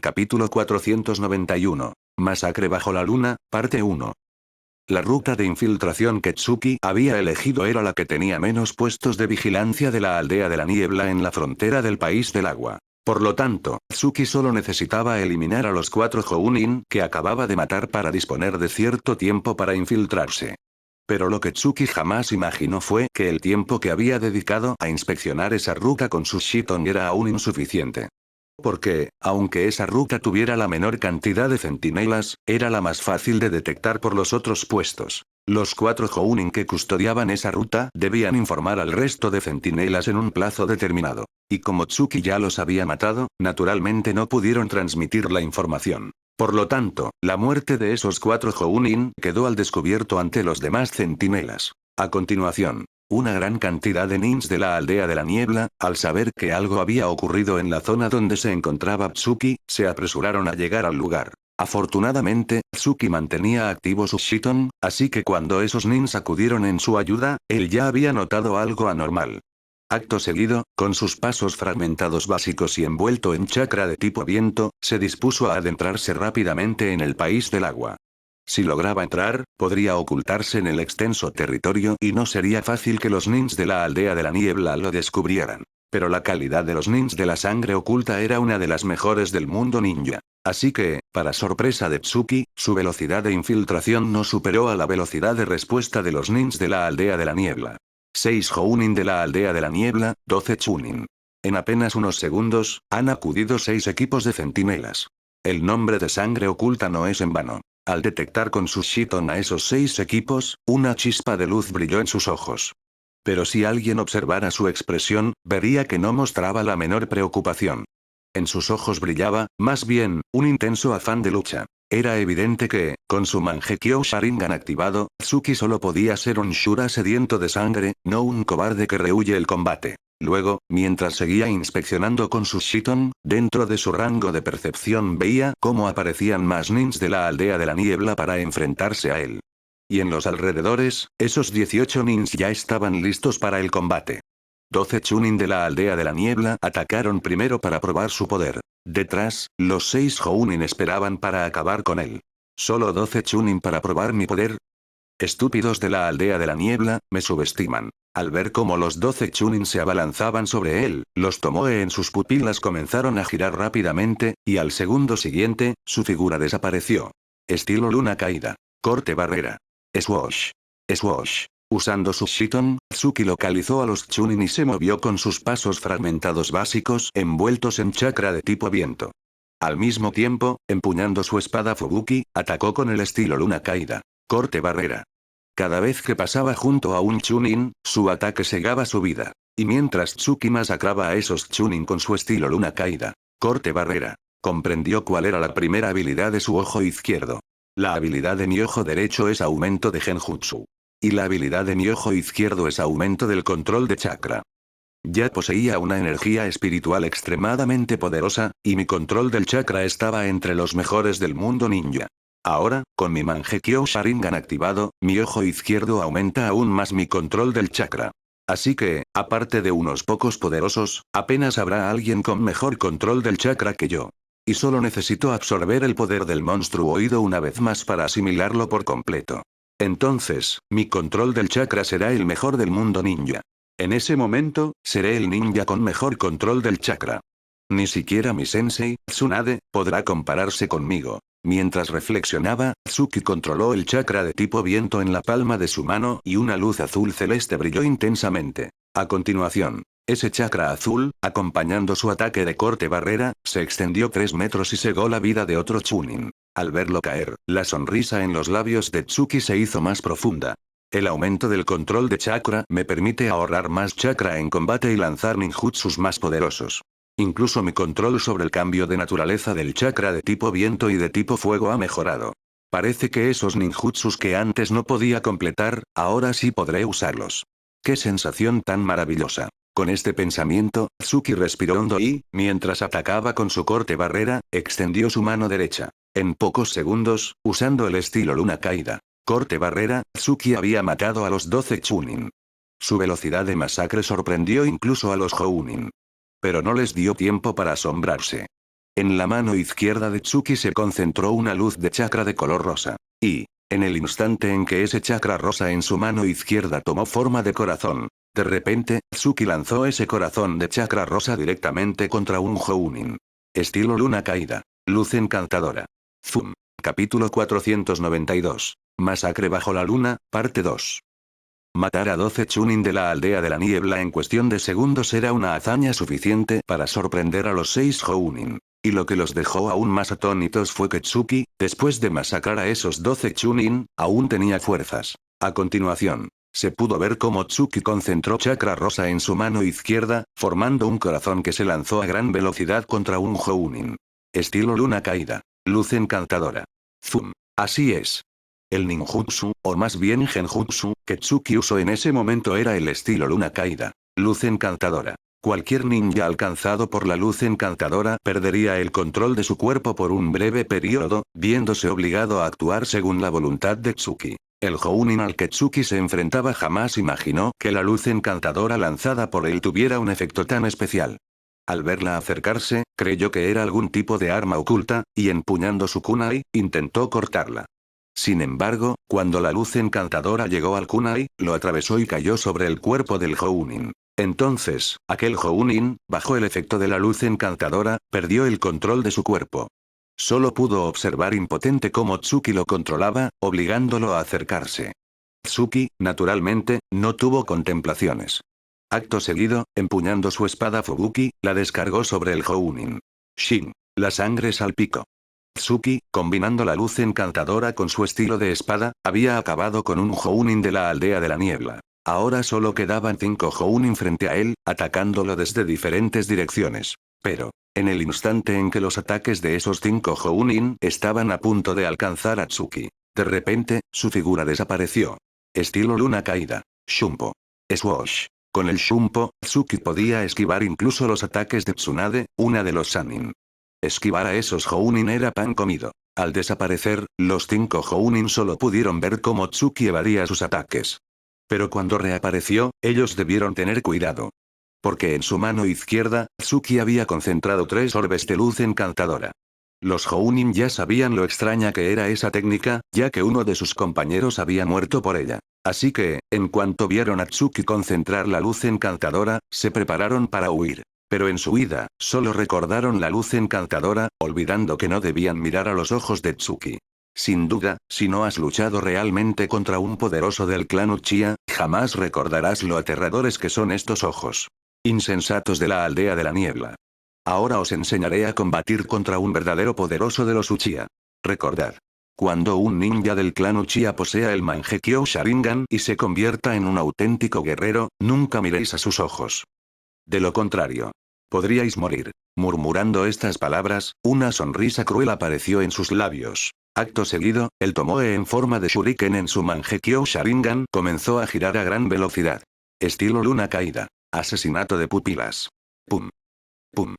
Capítulo 491. Masacre bajo la luna, parte 1. La ruta de infiltración que Tsuki había elegido era la que tenía menos puestos de vigilancia de la aldea de la niebla en la frontera del país del agua. Por lo tanto, Tsuki solo necesitaba eliminar a los 4 Jounin que acababa de matar para disponer de cierto tiempo para infiltrarse. Pero lo que Tsuki jamás imaginó fue que el tiempo que había dedicado a inspeccionar esa ruta con sus Shiton era aún insuficiente. Porque, aunque esa ruta tuviera la menor cantidad de centinelas, era la más fácil de detectar por los otros puestos. Los 4 Jounin que custodiaban esa ruta debían informar al resto de centinelas en un plazo determinado. Y como Tsuki ya los había matado, naturalmente no pudieron transmitir la información. Por lo tanto, la muerte de esos 4 Jounin quedó al descubierto ante los demás centinelas. A continuación, una gran cantidad de nins de la aldea de la niebla, al saber que algo había ocurrido en la zona donde se encontraba Tsuki, se apresuraron a llegar al lugar. Afortunadamente, Tsuki mantenía activo su Shiton, así que cuando esos nins acudieron en su ayuda, él ya había notado algo anormal. Acto seguido, con sus pasos fragmentados básicos y envuelto en chakra de tipo viento, se dispuso a adentrarse rápidamente en el país del agua. Si lograba entrar, podría ocultarse en el extenso territorio y no sería fácil que los nins de la aldea de la niebla lo descubrieran. Pero la calidad de los nins de la sangre oculta era una de las mejores del mundo ninja. Así que, para sorpresa de Tsuki, su velocidad de infiltración no superó a la velocidad de respuesta de los nins de la aldea de la niebla. 6 Jounin de la aldea de la niebla, 12 Chunin. En apenas unos segundos, han acudido 6 equipos de centinelas. El nombre de sangre oculta no es en vano. Al detectar con su Shiton a esos 6 equipos, una chispa de luz brilló en sus ojos. Pero si alguien observara su expresión, vería que no mostraba la menor preocupación. En sus ojos brillaba, más bien, un intenso afán de lucha. Era evidente que, con su Mangekyo Sharingan activado, Tsuki solo podía ser un Shura sediento de sangre, no un cobarde que rehúye el combate. Luego, mientras seguía inspeccionando con su Shiton, dentro de su rango de percepción veía cómo aparecían más nins de la aldea de la niebla para enfrentarse a él. Y en los alrededores, esos 18 nins ya estaban listos para el combate. 12 Chunin de la aldea de la niebla atacaron primero para probar su poder. Detrás, los 6 Jounin esperaban para acabar con él. ¿Solo 12 Chunin para probar mi poder? Estúpidos de la aldea de la niebla, me subestiman. Al ver cómo los 12 Chunin se abalanzaban sobre él, los tomoe en sus pupilas comenzaron a girar rápidamente, y al segundo siguiente, su figura desapareció. Estilo luna caída. Corte barrera. Swoosh. Swoosh. Usando su Shiton, Tsuki localizó a los Chunin y se movió con sus pasos fragmentados básicos envueltos en chakra de tipo viento. Al mismo tiempo, empuñando su espada Fubuki, atacó con el estilo luna caída. Corte barrera. Cada vez que pasaba junto a un Chunin, su ataque cegaba su vida. Y mientras Tsuki masacraba a esos Chunin con su estilo luna caída. Corte barrera. Comprendió cuál era la primera habilidad de su ojo izquierdo. La habilidad de mi ojo derecho es aumento de Genjutsu. Y la habilidad de mi ojo izquierdo es aumento del control de chakra. Ya poseía una energía espiritual extremadamente poderosa, y mi control del chakra estaba entre los mejores del mundo ninja. Ahora, con mi Mangekyo Sharingan activado, mi ojo izquierdo aumenta aún más mi control del chakra. Así que, aparte de unos pocos poderosos, apenas habrá alguien con mejor control del chakra que yo. Y solo necesito absorber el poder del monstruo oído una vez más para asimilarlo por completo. Entonces, mi control del chakra será el mejor del mundo ninja. En ese momento, seré el ninja con mejor control del chakra. Ni siquiera mi sensei, Tsunade, podrá compararse conmigo. Mientras reflexionaba, Tsuki controló el chakra de tipo viento en la palma de su mano y una luz azul celeste brilló intensamente. A continuación, ese chakra azul, acompañando su ataque de corte barrera, se extendió 3 metros y cegó la vida de otro Chunin. Al verlo caer, la sonrisa en los labios de Tsuki se hizo más profunda. El aumento del control de chakra me permite ahorrar más chakra en combate y lanzar ninjutsus más poderosos. Incluso mi control sobre el cambio de naturaleza del chakra de tipo viento y de tipo fuego ha mejorado. Parece que esos ninjutsus que antes no podía completar, ahora sí podré usarlos. ¡Qué sensación tan maravillosa! Con este pensamiento, Tsuki respiró hondo y, mientras atacaba con su corte barrera, extendió su mano derecha. En pocos segundos, usando el estilo luna caída. Corte barrera, Tsuki había matado a los 12 Chunin. Su velocidad de masacre sorprendió incluso a los Jounin. Pero no les dio tiempo para asombrarse. En la mano izquierda de Tsuki se concentró una luz de chakra de color rosa. Y, en el instante en que ese chakra rosa en su mano izquierda tomó forma de corazón, de repente, Tsuki lanzó ese corazón de chakra rosa directamente contra un Jounin. Estilo luna caída. Luz encantadora. Zoom. Capítulo 492. Masacre bajo la luna, parte 2. Matar a 12 Chunin de la aldea de la niebla en cuestión de segundos era una hazaña suficiente para sorprender a los 6 Jounin. Y lo que los dejó aún más atónitos fue que Tsuki, después de masacrar a esos 12 Chunin, aún tenía fuerzas. A continuación, se pudo ver cómo Tsuki concentró chakra rosa en su mano izquierda, formando un corazón que se lanzó a gran velocidad contra un Jounin. Estilo luna caída. Luz encantadora. Zoom. Así es. El ninjutsu, o más bien genjutsu, que Tsuki usó en ese momento era el estilo luna caída. Luz encantadora. Cualquier ninja alcanzado por la luz encantadora perdería el control de su cuerpo por un breve periodo, viéndose obligado a actuar según la voluntad de Tsuki. El Jounin al que Tsuki se enfrentaba jamás imaginó que la luz encantadora lanzada por él tuviera un efecto tan especial. Al verla acercarse, creyó que era algún tipo de arma oculta, y empuñando su kunai, intentó cortarla. Sin embargo, cuando la luz encantadora llegó al kunai, lo atravesó y cayó sobre el cuerpo del Jounin. Entonces, aquel Jounin, bajo el efecto de la luz encantadora, perdió el control de su cuerpo. Solo pudo observar impotente cómo Tsuki lo controlaba, obligándolo a acercarse. Tsuki, naturalmente, no tuvo contemplaciones. Acto seguido, empuñando su espada Fubuki, la descargó sobre el Jounin. Shin. La sangre salpicó. Tsuki, combinando la luz encantadora con su estilo de espada, había acabado con un Jounin de la aldea de la niebla. Ahora solo quedaban 5 Jounin frente a él, atacándolo desde diferentes direcciones. Pero, en el instante en que los ataques de esos 5 Jounin estaban a punto de alcanzar a Tsuki, de repente, su figura desapareció. Estilo luna caída. Shumpo. Swoosh. Con el Shumpo, Tsuki podía esquivar incluso los ataques de Tsunade, una de los Sanin. Esquivar a esos Jounin era pan comido. Al desaparecer, los 5 Jounin solo pudieron ver cómo Tsuki evadía sus ataques. Pero cuando reapareció, ellos debieron tener cuidado. Porque en su mano izquierda, Tsuki había concentrado 3 orbes de luz encantadora. Los Jounin ya sabían lo extraña que era esa técnica, ya que uno de sus compañeros había muerto por ella. Así que, en cuanto vieron a Tsuki concentrar la luz encantadora, se prepararon para huir. Pero en su huida, solo recordaron la luz encantadora, olvidando que no debían mirar a los ojos de Tsuki. Sin duda, si no has luchado realmente contra un poderoso del clan Uchiha, jamás recordarás lo aterradores que son estos ojos. Insensatos de la aldea de la niebla. Ahora os enseñaré a combatir contra un verdadero poderoso de los Uchiha. Recordad. Cuando un ninja del clan Uchiha posea el Mangekyo Sharingan y se convierta en un auténtico guerrero, nunca miréis a sus ojos. De lo contrario, podríais morir. Murmurando estas palabras, una sonrisa cruel apareció en sus labios. Acto seguido, el Tomoe en forma de shuriken en su Mangekyo Sharingan comenzó a girar a gran velocidad. Estilo luna caída. Asesinato de pupilas. Pum. Pum.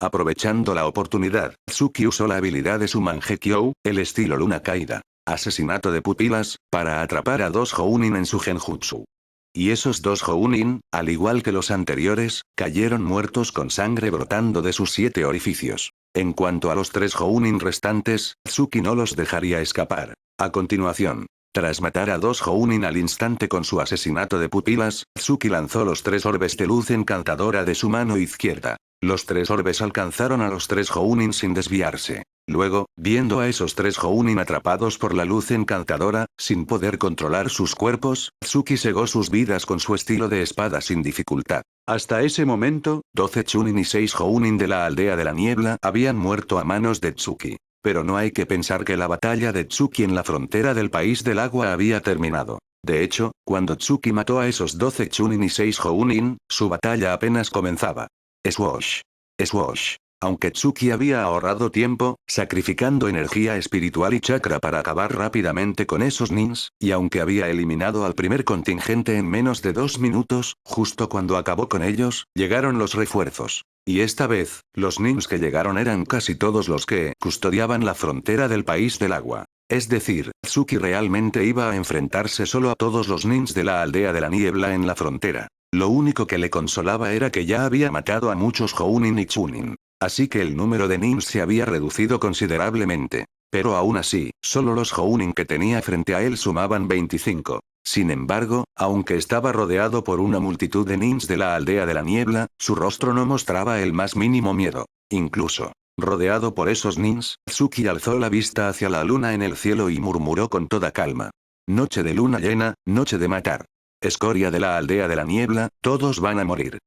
Aprovechando la oportunidad, Tsuki usó la habilidad de su Mangekyo, el estilo luna caída. Asesinato de pupilas, para atrapar a 2 Jounin en su genjutsu. Y esos 2 Jounin, al igual que los anteriores, cayeron muertos con sangre brotando de sus 7 orificios. En cuanto a los 3 Jounin restantes, Tsuki no los dejaría escapar. A continuación, tras matar a 2 Jounin al instante con su asesinato de pupilas, Tsuki lanzó los 3 orbes de luz encantadora de su mano izquierda. Los 3 orbes alcanzaron a los 3 Jounin sin desviarse. Luego, viendo a esos 3 Jounin atrapados por la luz encantadora, sin poder controlar sus cuerpos, Tsuki cegó sus vidas con su estilo de espada sin dificultad. Hasta ese momento, 12 Chunin y 6 Jounin de la aldea de la niebla habían muerto a manos de Tsuki. Pero no hay que pensar que la batalla de Tsuki en la frontera del país del agua había terminado. De hecho, cuando Tsuki mató a esos 12 Chunin y 6 Jounin, su batalla apenas comenzaba. Swoosh. Swoosh. Aunque Tsuki había ahorrado tiempo, sacrificando energía espiritual y chakra para acabar rápidamente con esos nins, y aunque había eliminado al primer contingente en menos de 2 minutos, justo cuando acabó con ellos, llegaron los refuerzos. Y esta vez, los nins que llegaron eran casi todos los que custodiaban la frontera del país del agua. Es decir, Tsuki realmente iba a enfrentarse solo a todos los nins de la aldea de la niebla en la frontera. Lo único que le consolaba era que ya había matado a muchos Jounin y Chunin. Así que el número de nins se había reducido considerablemente. Pero aún así, solo los Jounin que tenía frente a él sumaban 25. Sin embargo, aunque estaba rodeado por una multitud de nins de la aldea de la niebla, su rostro no mostraba el más mínimo miedo. Incluso, rodeado por esos nins, Tsuki alzó la vista hacia la luna en el cielo y murmuró con toda calma. Noche de luna llena, noche de matar. Escoria de la aldea de la niebla, todos van a morir.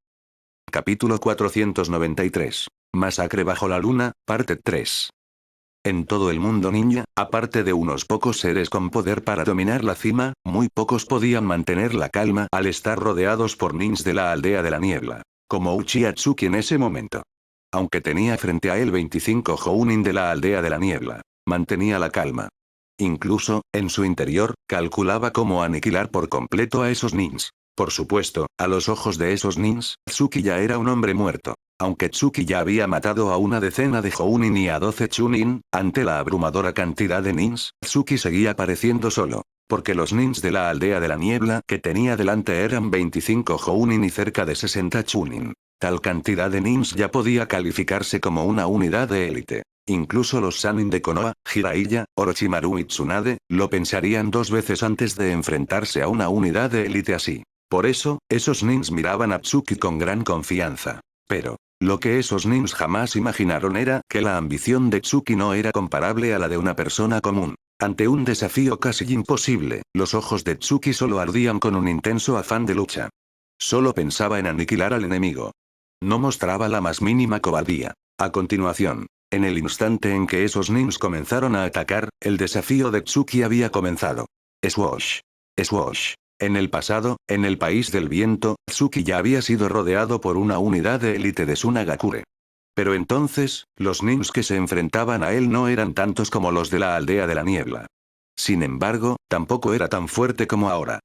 Capítulo 493. Masacre bajo la luna, parte 3. En todo el mundo ninja, aparte de unos pocos seres con poder para dominar la cima, muy pocos podían mantener la calma al estar rodeados por nins de la aldea de la niebla, como Uchiha Tsuki en ese momento. Aunque tenía frente a él 25 Jounin de la aldea de la niebla, mantenía la calma. Incluso, en su interior, calculaba cómo aniquilar por completo a esos nins. Por supuesto, a los ojos de esos nins, Tsuki ya era un hombre muerto. Aunque Tsuki ya había matado a una decena de Jounin y a 12 Chunin, ante la abrumadora cantidad de nins, Tsuki seguía pareciendo solo. Porque los nins de la aldea de la niebla que tenía delante eran 25 Jounin y cerca de 60 Chunin. Tal cantidad de nins ya podía calificarse como una unidad de élite. Incluso los Sanin de Konoha, Jiraiya, Orochimaru y Tsunade, lo pensarían dos veces antes de enfrentarse a una unidad de élite así. Por eso, esos nins miraban a Tsuki con gran confianza. Pero, lo que esos nins jamás imaginaron era que la ambición de Tsuki no era comparable a la de una persona común. Ante un desafío casi imposible, los ojos de Tsuki solo ardían con un intenso afán de lucha. Solo pensaba en aniquilar al enemigo. No mostraba la más mínima cobardía. A continuación, en el instante en que esos nins comenzaron a atacar, el desafío de Tsuki había comenzado. Swoosh. Swoosh. En el pasado, en el país del viento, Tsuki ya había sido rodeado por una unidad de élite de Sunagakure. Pero entonces, los nins que se enfrentaban a él no eran tantos como los de la aldea de la niebla. Sin embargo, tampoco era tan fuerte como ahora.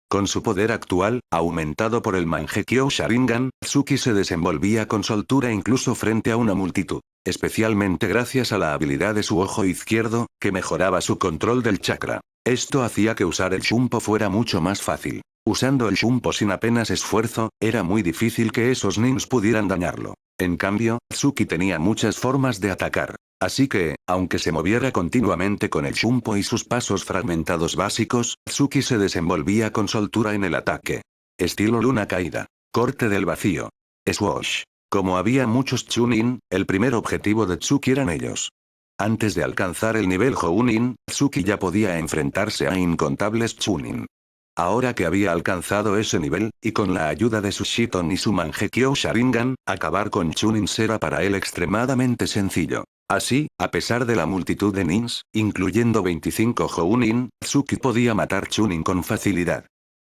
Con su poder actual, aumentado por el Mangekyo Sharingan, Tsuki se desenvolvía con soltura incluso frente a una multitud. Especialmente gracias a la habilidad de su ojo izquierdo, que mejoraba su control del chakra. Esto hacía que usar el Shunpo fuera mucho más fácil. Usando el Shunpo sin apenas esfuerzo, era muy difícil que esos nins pudieran dañarlo. En cambio, Tsuki tenía muchas formas de atacar. Así que, aunque se moviera continuamente con el Shunpo y sus pasos fragmentados básicos, Tsuki se desenvolvía con soltura en el ataque. Estilo luna caída. Corte del vacío. Swoosh. Como había muchos Chunin, el primer objetivo de Tsuki eran ellos. Antes de alcanzar el nivel Jounin, Tsuki ya podía enfrentarse a incontables Chunin. Ahora que había alcanzado ese nivel, y con la ayuda de su Shiton y su Mangekyo Sharingan, acabar con Chunin era para él extremadamente sencillo. Así, a pesar de la multitud de nins, incluyendo 25 Jounin, Tsuki podía matar Chunin con facilidad.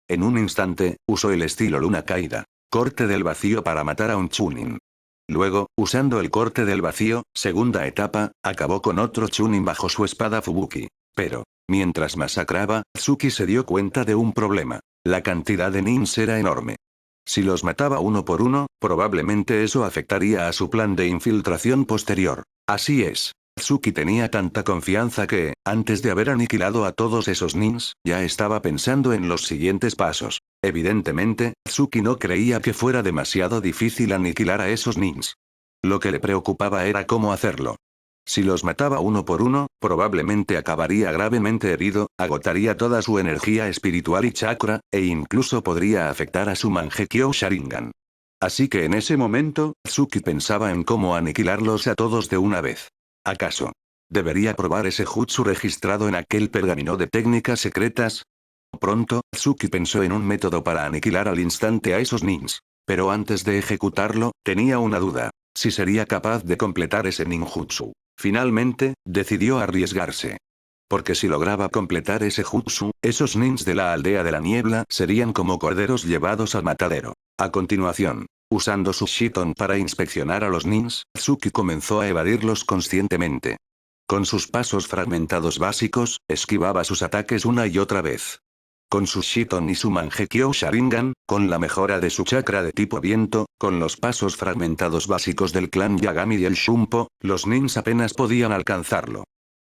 En un instante, usó el estilo luna caída. Corte del vacío para matar a un Chunin. Luego, usando el corte del vacío, segunda etapa, acabó con otro Chunin bajo su espada Fubuki. Pero, mientras masacraba, Tsuki se dio cuenta de un problema. La cantidad de nins era enorme. Si los mataba uno por uno, probablemente eso afectaría a su plan de infiltración posterior. Así es. Tsuki tenía tanta confianza que, antes de haber aniquilado a todos esos nins, ya estaba pensando en los siguientes pasos. Evidentemente, Tsuki no creía que fuera demasiado difícil aniquilar a esos nins. Lo que le preocupaba era cómo hacerlo. Si los mataba uno por uno, probablemente acabaría gravemente herido, agotaría toda su energía espiritual y chakra, e incluso podría afectar a su Mangekyo Sharingan. Así que en ese momento, Tsuki pensaba en cómo aniquilarlos a todos de una vez. ¿Acaso debería probar ese jutsu registrado en aquel pergamino de técnicas secretas? Pronto, Tsuki pensó en un método para aniquilar al instante a esos nins. Pero antes de ejecutarlo, tenía una duda. Si sería capaz de completar ese ninjutsu. Finalmente, decidió arriesgarse. Porque si lograba completar ese jutsu, esos nins de la aldea de la niebla serían como corderos llevados al matadero. A continuación, usando su Shiton para inspeccionar a los nins, Tsuki comenzó a evadirlos conscientemente. Con sus pasos fragmentados básicos, esquivaba sus ataques una y otra vez. Con su Shiton y su Mangekyo Sharingan, con la mejora de su chakra de tipo viento, con los pasos fragmentados básicos del clan Yagami y el Shunpo, los nins apenas podían alcanzarlo.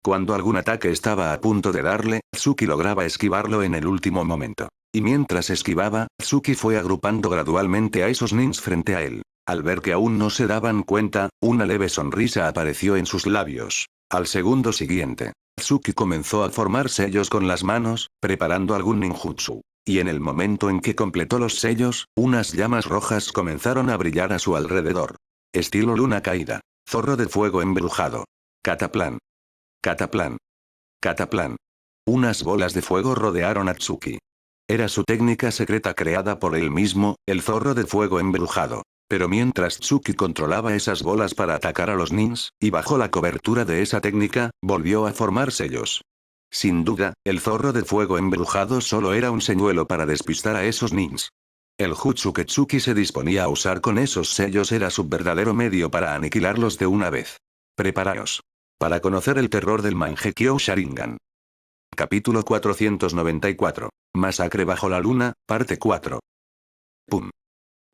Cuando algún ataque estaba a punto de darle, Tsuki lograba esquivarlo en el último momento. Y mientras esquivaba, Tsuki fue agrupando gradualmente a esos nins frente a él. Al ver que aún no se daban cuenta, una leve sonrisa apareció en sus labios. Al segundo siguiente, Tsuki comenzó a formar sellos con las manos, preparando algún ninjutsu. Y en el momento en que completó los sellos, unas llamas rojas comenzaron a brillar a su alrededor. Estilo luna caída. Zorro de fuego embrujado. Cataplan. Cataplan. Cataplan. Unas bolas de fuego rodearon a Tsuki. Era su técnica secreta creada por él mismo, el zorro de fuego embrujado. Pero mientras Tsuki controlaba esas bolas para atacar a los nins, y bajo la cobertura de esa técnica, volvió a formar sellos. Sin duda, el zorro de fuego embrujado solo era un señuelo para despistar a esos nins. El jutsu que Tsuki se disponía a usar con esos sellos era su verdadero medio para aniquilarlos de una vez. Preparaos. Para conocer el terror del Mangekyo Sharingan. Capítulo 494. Masacre bajo la luna, parte 4. Pum.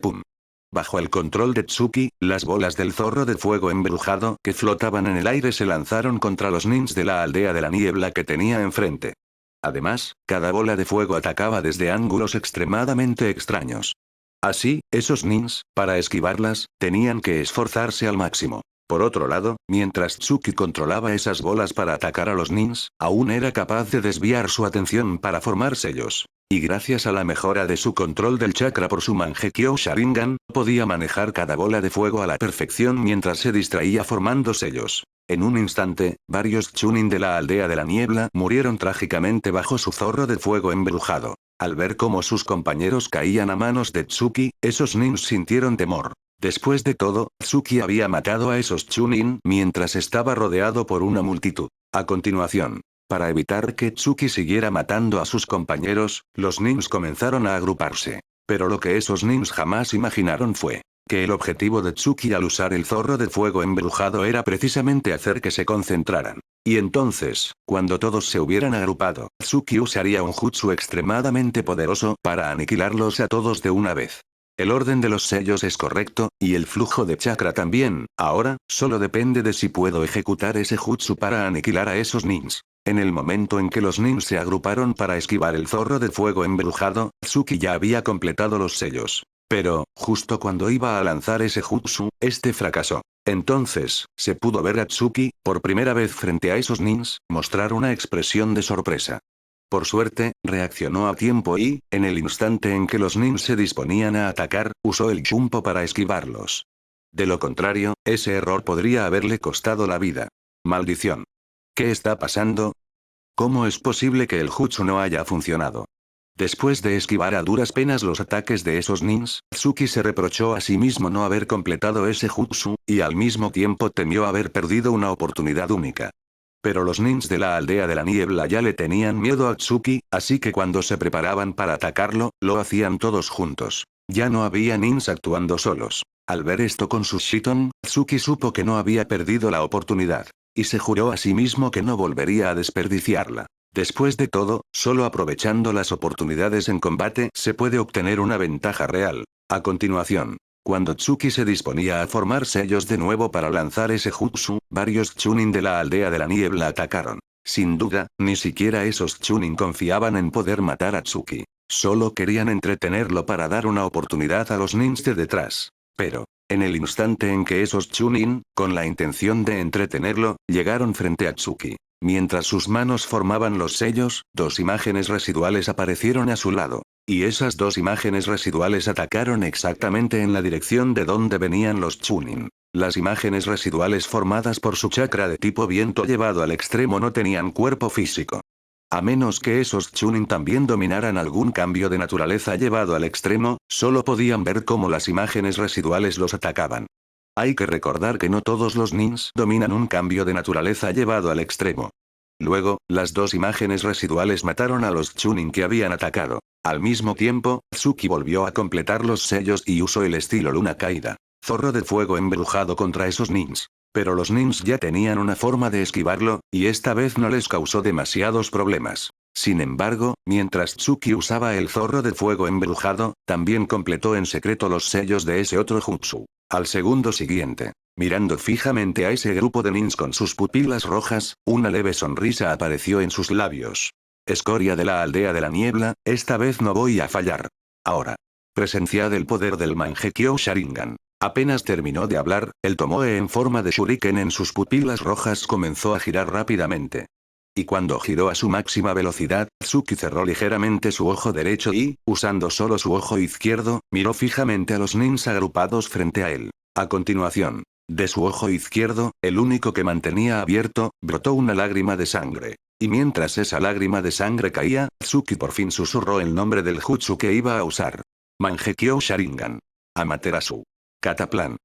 Pum. Bajo el control de Tsuki, las bolas del zorro de fuego embrujado que flotaban en el aire se lanzaron contra los nins de la aldea de la niebla que tenía enfrente. Además, cada bola de fuego atacaba desde ángulos extremadamente extraños. Así, esos nins, para esquivarlas, tenían que esforzarse al máximo. Por otro lado, mientras Tsuki controlaba esas bolas para atacar a los nins, aún era capaz de desviar su atención para formar sellos. Y gracias a la mejora de su control del chakra por su Mangekyo Sharingan, podía manejar cada bola de fuego a la perfección mientras se distraía formando sellos. En un instante, varios chunin de la aldea de la niebla murieron trágicamente bajo su zorro de fuego embrujado. Al ver cómo sus compañeros caían a manos de Tsuki, esos nins sintieron temor. Después de todo, Tsuki había matado a esos chunin mientras estaba rodeado por una multitud. A continuación, para evitar que Tsuki siguiera matando a sus compañeros, los nins comenzaron a agruparse. Pero lo que esos nins jamás imaginaron fue que el objetivo de Tsuki al usar el zorro de fuego embrujado era precisamente hacer que se concentraran. Y entonces, cuando todos se hubieran agrupado, Tsuki usaría un jutsu extremadamente poderoso para aniquilarlos a todos de una vez. El orden de los sellos es correcto, y el flujo de chakra también, ahora, solo depende de si puedo ejecutar ese jutsu para aniquilar a esos nins. En el momento en que los nins se agruparon para esquivar el zorro de fuego embrujado, Tsuki ya había completado los sellos. Pero, justo cuando iba a lanzar ese jutsu, este fracasó. Entonces, se pudo ver a Tsuki, por primera vez frente a esos nins, mostrar una expresión de sorpresa. Por suerte, reaccionó a tiempo y, en el instante en que los nins se disponían a atacar, usó el jumpo para esquivarlos. De lo contrario, ese error podría haberle costado la vida. Maldición. ¿Qué está pasando? ¿Cómo es posible que el jutsu no haya funcionado? Después de esquivar a duras penas los ataques de esos nins, Tsuki se reprochó a sí mismo no haber completado ese jutsu, y al mismo tiempo temió haber perdido una oportunidad única. Pero los nins de la aldea de la niebla ya le tenían miedo a Tsuki, así que cuando se preparaban para atacarlo, lo hacían todos juntos. Ya no había nins actuando solos. Al ver esto con sus Shiton, Tsuki supo que no había perdido la oportunidad. Y se juró a sí mismo que no volvería a desperdiciarla. Después de todo, solo aprovechando las oportunidades en combate se puede obtener una ventaja real. A continuación, cuando Tsuki se disponía a formar sellos de nuevo para lanzar ese jutsu, varios chunin de la aldea de la niebla atacaron. Sin duda, ni siquiera esos chunin confiaban en poder matar a Tsuki. Solo querían entretenerlo para dar una oportunidad a los nins de detrás. Pero, en el instante en que esos chunin, con la intención de entretenerlo, llegaron frente a Tsuki. Mientras sus manos formaban los sellos, dos imágenes residuales aparecieron a su lado. Y esas dos imágenes residuales atacaron exactamente en la dirección de donde venían los chunin. Las imágenes residuales formadas por su chakra de tipo viento llevado al extremo no tenían cuerpo físico. A menos que esos chunin también dominaran algún cambio de naturaleza llevado al extremo, solo podían ver cómo las imágenes residuales los atacaban. Hay que recordar que no todos los nins dominan un cambio de naturaleza llevado al extremo. Luego, las dos imágenes residuales mataron a los chunin que habían atacado. Al mismo tiempo, Tsuki volvió a completar los sellos y usó el estilo luna caída. Zorro de fuego embrujado contra esos nins. Pero los nins ya tenían una forma de esquivarlo, y esta vez no les causó demasiados problemas. Sin embargo, mientras Tsuki usaba el zorro de fuego embrujado, también completó en secreto los sellos de ese otro jutsu. Al segundo siguiente, mirando fijamente a ese grupo de nins con sus pupilas rojas, una leve sonrisa apareció en sus labios. Escoria de la aldea de la niebla, esta vez no voy a fallar. Ahora. Presenciad el poder del Mangekyo Sharingan. Apenas terminó de hablar, el Tomoe en forma de shuriken en sus pupilas rojas comenzó a girar rápidamente. Y cuando giró a su máxima velocidad, Tsuki cerró ligeramente su ojo derecho y, usando solo su ojo izquierdo, miró fijamente a los nins agrupados frente a él. A continuación, de su ojo izquierdo, el único que mantenía abierto, brotó una lágrima de sangre. Y mientras esa lágrima de sangre caía, Tsuki por fin susurró el nombre del jutsu que iba a usar. Mangekyo Sharingan. Amaterasu. Cataplan.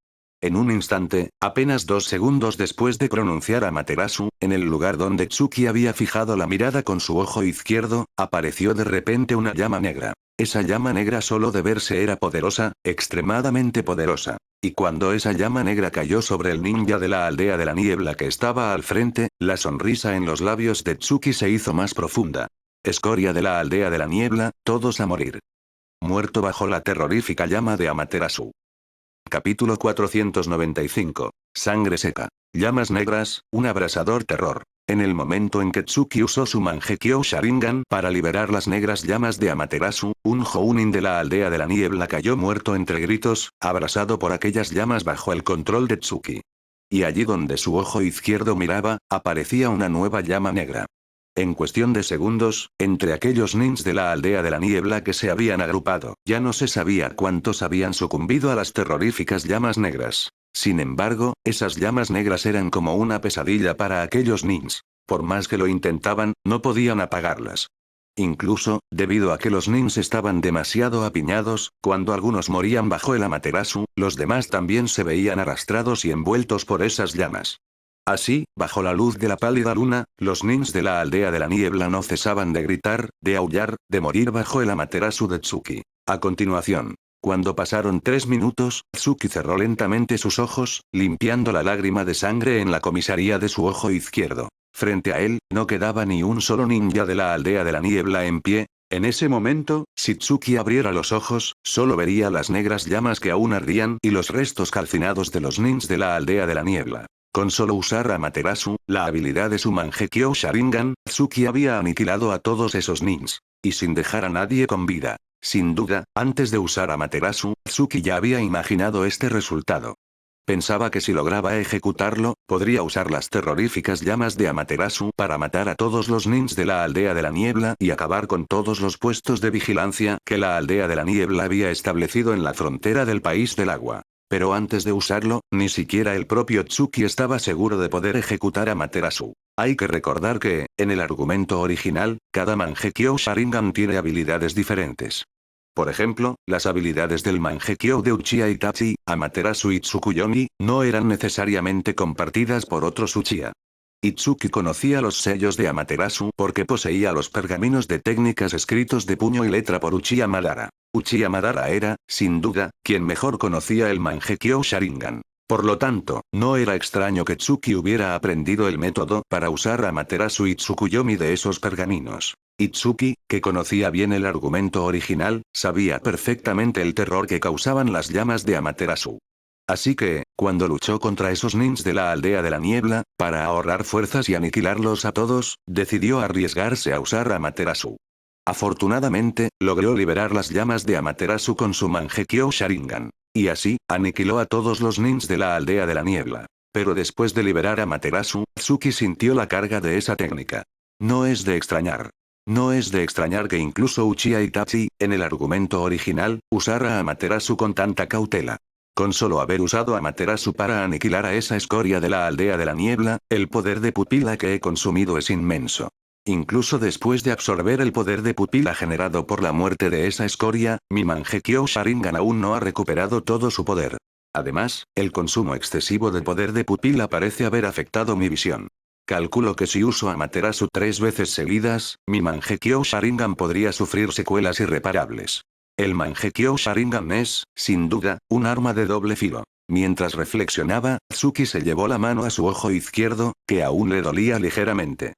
En un instante, apenas 2 segundos después de pronunciar Amaterasu, en el lugar donde Tsuki había fijado la mirada con su ojo izquierdo, apareció de repente una llama negra. Esa llama negra solo de verse era poderosa, extremadamente poderosa. Y cuando esa llama negra cayó sobre el ninja de la aldea de la niebla que estaba al frente, la sonrisa en los labios de Tsuki se hizo más profunda. Escoria de la aldea de la niebla, todos a morir. Muerto bajo la terrorífica llama de Amaterasu. Capítulo 495. Sangre seca. Llamas negras, un abrasador terror. En el momento en que Tsuki usó su Mangekyo Sharingan para liberar las negras llamas de Amaterasu, un Jounin de la aldea de la niebla cayó muerto entre gritos, abrasado por aquellas llamas bajo el control de Tsuki. Y allí donde su ojo izquierdo miraba, aparecía una nueva llama negra. En cuestión de segundos, entre aquellos nins de la aldea de la niebla que se habían agrupado, ya no se sabía cuántos habían sucumbido a las terroríficas llamas negras. Sin embargo, esas llamas negras eran como una pesadilla para aquellos nins. Por más que lo intentaban, no podían apagarlas. Incluso, debido a que los nins estaban demasiado apiñados, cuando algunos morían bajo el Amaterasu, los demás también se veían arrastrados y envueltos por esas llamas. Así, bajo la luz de la pálida luna, los nins de la aldea de la niebla no cesaban de gritar, de aullar, de morir bajo el Amaterasu de Tsuki. A continuación, cuando pasaron 3 minutos, Tsuki cerró lentamente sus ojos, limpiando la lágrima de sangre en la comisaría de su ojo izquierdo. Frente a él, no quedaba ni un solo ninja de la aldea de la niebla en pie. En ese momento, si Tsuki abriera los ojos, solo vería las negras llamas que aún ardían y los restos calcinados de los nins de la aldea de la niebla. Con solo usar Amaterasu, la habilidad de su Mangekyo Sharingan, Tsuki había aniquilado a todos esos nins. Y sin dejar a nadie con vida. Sin duda, antes de usar Amaterasu, Tsuki ya había imaginado este resultado. Pensaba que si lograba ejecutarlo, podría usar las terroríficas llamas de Amaterasu para matar a todos los nins de la aldea de la niebla y acabar con todos los puestos de vigilancia que la aldea de la niebla había establecido en la frontera del país del agua. Pero antes de usarlo, ni siquiera el propio Tsuki estaba seguro de poder ejecutar Amaterasu. Hay que recordar que, en el argumento original, cada Mangekyo Sharingan tiene habilidades diferentes. Por ejemplo, las habilidades del Mangekyo de Uchiha Itachi, Amaterasu y Tsukuyomi, no eran necesariamente compartidas por otros Uchiha. Itsuki conocía los sellos de Amaterasu porque poseía los pergaminos de técnicas escritos de puño y letra por Uchiha Madara. Uchiha Madara era, sin duda, quien mejor conocía el Mangekyo Sharingan. Por lo tanto, no era extraño que Tsuki hubiera aprendido el método para usar Amaterasu y Tsukuyomi de esos pergaminos. Itsuki, que conocía bien el argumento original, sabía perfectamente el terror que causaban las llamas de Amaterasu. Así que, cuando luchó contra esos nins de la aldea de la niebla, para ahorrar fuerzas y aniquilarlos a todos, decidió arriesgarse a usar Amaterasu. Afortunadamente, logró liberar las llamas de Amaterasu con su Mangekyo Sharingan. Y así, aniquiló a todos los nins de la aldea de la niebla. Pero después de liberar a Amaterasu, Tsuki sintió la carga de esa técnica. No es de extrañar. No es de extrañar que incluso Uchiha Itachi, en el argumento original, usara a Amaterasu con tanta cautela. Con solo haber usado Amaterasu para aniquilar a esa escoria de la aldea de la niebla, el poder de pupila que he consumido es inmenso. Incluso después de absorber el poder de pupila generado por la muerte de esa escoria, mi Mangekyo Sharingan aún no ha recuperado todo su poder. Además, el consumo excesivo de poder de pupila parece haber afectado mi visión. Calculo que si uso Amaterasu 3 veces seguidas, mi Mangekyo Sharingan podría sufrir secuelas irreparables. El Mangekyo Sharingan es, sin duda, un arma de doble filo. Mientras reflexionaba, Tsuki se llevó la mano a su ojo izquierdo, que aún le dolía ligeramente.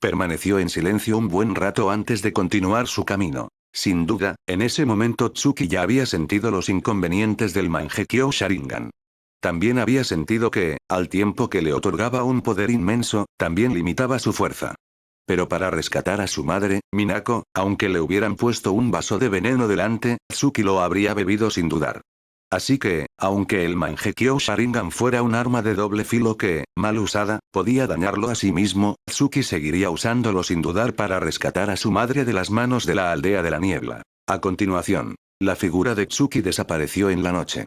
Permaneció en silencio un buen rato antes de continuar su camino. Sin duda, en ese momento Tsuki ya había sentido los inconvenientes del Mangekyo Sharingan. También había sentido que, al tiempo que le otorgaba un poder inmenso, también limitaba su fuerza. Pero para rescatar a su madre, Minako, aunque le hubieran puesto un vaso de veneno delante, Tsuki lo habría bebido sin dudar. Así que, aunque el Mangekyo Sharingan fuera un arma de doble filo que, mal usada, podía dañarlo a sí mismo, Tsuki seguiría usándolo sin dudar para rescatar a su madre de las manos de la aldea de la niebla. A continuación, la figura de Tsuki desapareció en la noche.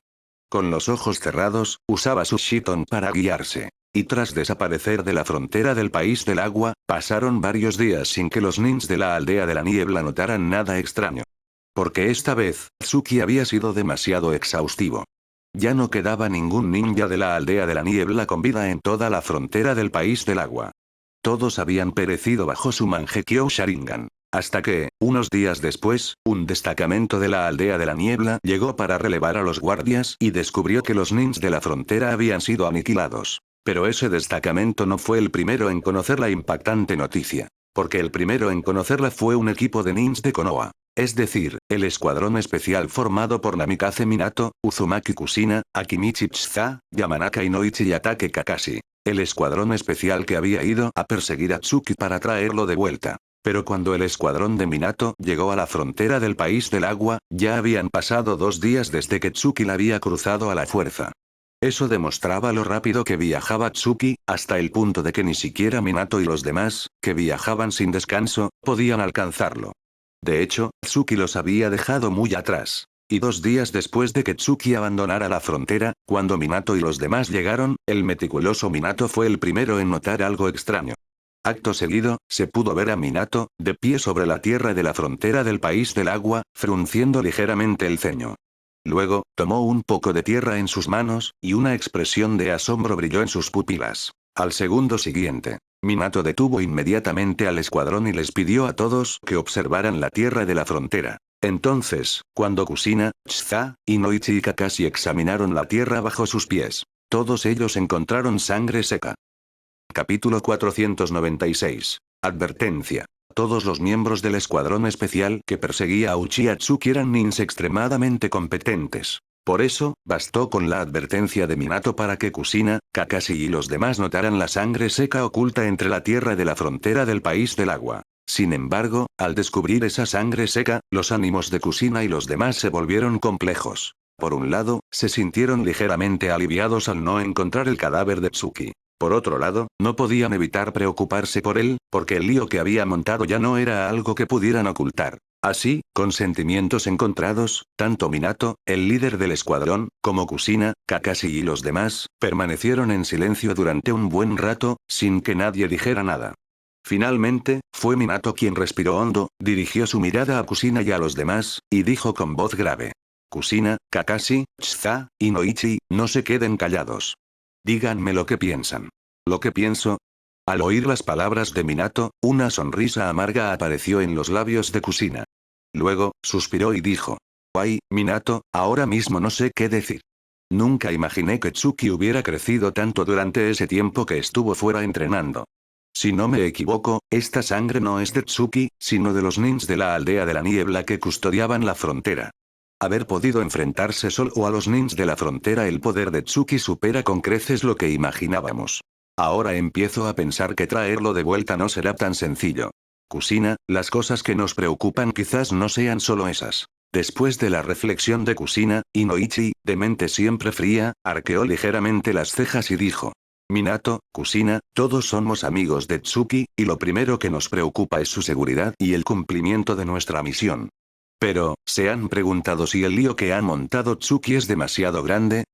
Con los ojos cerrados, usaba su Shiton para guiarse. Y tras desaparecer de la frontera del país del agua, pasaron varios días sin que los nins de la aldea de la niebla notaran nada extraño. Porque esta vez, Tsuki había sido demasiado exhaustivo. Ya no quedaba ningún ninja de la aldea de la niebla con vida en toda la frontera del país del agua. Todos habían perecido bajo su Mangekyo Sharingan. Hasta que, unos días después, un destacamento de la aldea de la niebla llegó para relevar a los guardias y descubrió que los nins de la frontera habían sido aniquilados. Pero ese destacamento no fue el primero en conocer la impactante noticia. Porque el primero en conocerla fue un equipo de nins de Konoha. Es decir, el escuadrón especial formado por Namikaze Minato, Uzumaki Kushina, Akimichi Tsuza, Yamanaka Inoichi y Atake Kakashi. El escuadrón especial que había ido a perseguir a Tsuki para traerlo de vuelta. Pero cuando el escuadrón de Minato llegó a la frontera del país del agua, ya habían pasado 2 días desde que Tsuki la había cruzado a la fuerza. Eso demostraba lo rápido que viajaba Tsuki, hasta el punto de que ni siquiera Minato y los demás, que viajaban sin descanso, podían alcanzarlo. De hecho, Tsuki los había dejado muy atrás. Y 2 días después de que Tsuki abandonara la frontera, cuando Minato y los demás llegaron, el meticuloso Minato fue el primero en notar algo extraño. Acto seguido, se pudo ver a Minato, de pie sobre la tierra de la frontera del país del agua, frunciendo ligeramente el ceño. Luego, tomó un poco de tierra en sus manos, y una expresión de asombro brilló en sus pupilas. Al segundo siguiente, Minato detuvo inmediatamente al escuadrón y les pidió a todos que observaran la tierra de la frontera. Entonces, cuando Kushina, Tsuza, Inoichi y Kakashi examinaron la tierra bajo sus pies, todos ellos encontraron sangre seca. Capítulo 496. Advertencia. Todos los miembros del escuadrón especial que perseguía a Uchiha Tsuki eran nins extremadamente competentes. Por eso, bastó con la advertencia de Minato para que Kushina, Kakashi y los demás notaran la sangre seca oculta entre la tierra de la frontera del país del agua. Sin embargo, al descubrir esa sangre seca, los ánimos de Kushina y los demás se volvieron complejos. Por un lado, se sintieron ligeramente aliviados al no encontrar el cadáver de Tsuki. Por otro lado, no podían evitar preocuparse por él, porque el lío que había montado ya no era algo que pudieran ocultar. Así, con sentimientos encontrados, tanto Minato, el líder del escuadrón, como Kushina, Kakashi y los demás, permanecieron en silencio durante un buen rato, sin que nadie dijera nada. Finalmente, fue Minato quien respiró hondo, dirigió su mirada a Kushina y a los demás, y dijo con voz grave. Kushina, Kakashi, Tsuza, Inoichi, no se queden callados. Díganme lo que piensan. ¿Lo que pienso? Al oír las palabras de Minato, una sonrisa amarga apareció en los labios de Kushina. Luego, suspiró y dijo. Ay, Minato, ahora mismo no sé qué decir. Nunca imaginé que Tsuki hubiera crecido tanto durante ese tiempo que estuvo fuera entrenando. Si no me equivoco, esta sangre no es de Tsuki, sino de los nins de la aldea de la niebla que custodiaban la frontera. Haber podido enfrentarse solo a los nins de la frontera, el poder de Tsuki supera con creces lo que imaginábamos. Ahora empiezo a pensar que traerlo de vuelta no será tan sencillo. Kushina, las cosas que nos preocupan quizás no sean solo esas. Después de la reflexión de Kushina, Inoichi, de mente siempre fría, arqueó ligeramente las cejas y dijo. Minato, Kushina, todos somos amigos de Tsuki, y lo primero que nos preocupa es su seguridad y el cumplimiento de nuestra misión. Pero, ¿se han preguntado si el lío que ha montado Tsuki es demasiado grande?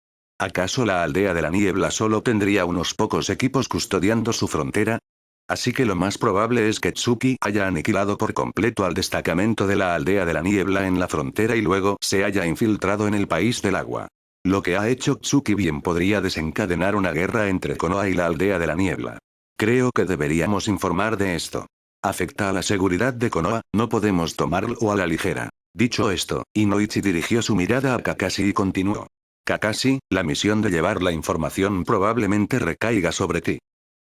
¿Acaso la aldea de la niebla solo tendría unos pocos equipos custodiando su frontera? Así que lo más probable es que Tsuki haya aniquilado por completo al destacamento de la aldea de la niebla en la frontera y luego se haya infiltrado en el país del agua. Lo que ha hecho Tsuki bien podría desencadenar una guerra entre Konoha y la aldea de la niebla. Creo que deberíamos informar de esto. Afecta a la seguridad de Konoha, no podemos tomarlo a la ligera. Dicho esto, Inoichi dirigió su mirada a Kakashi y continuó. Kakashi, la misión de llevar la información probablemente recaiga sobre ti.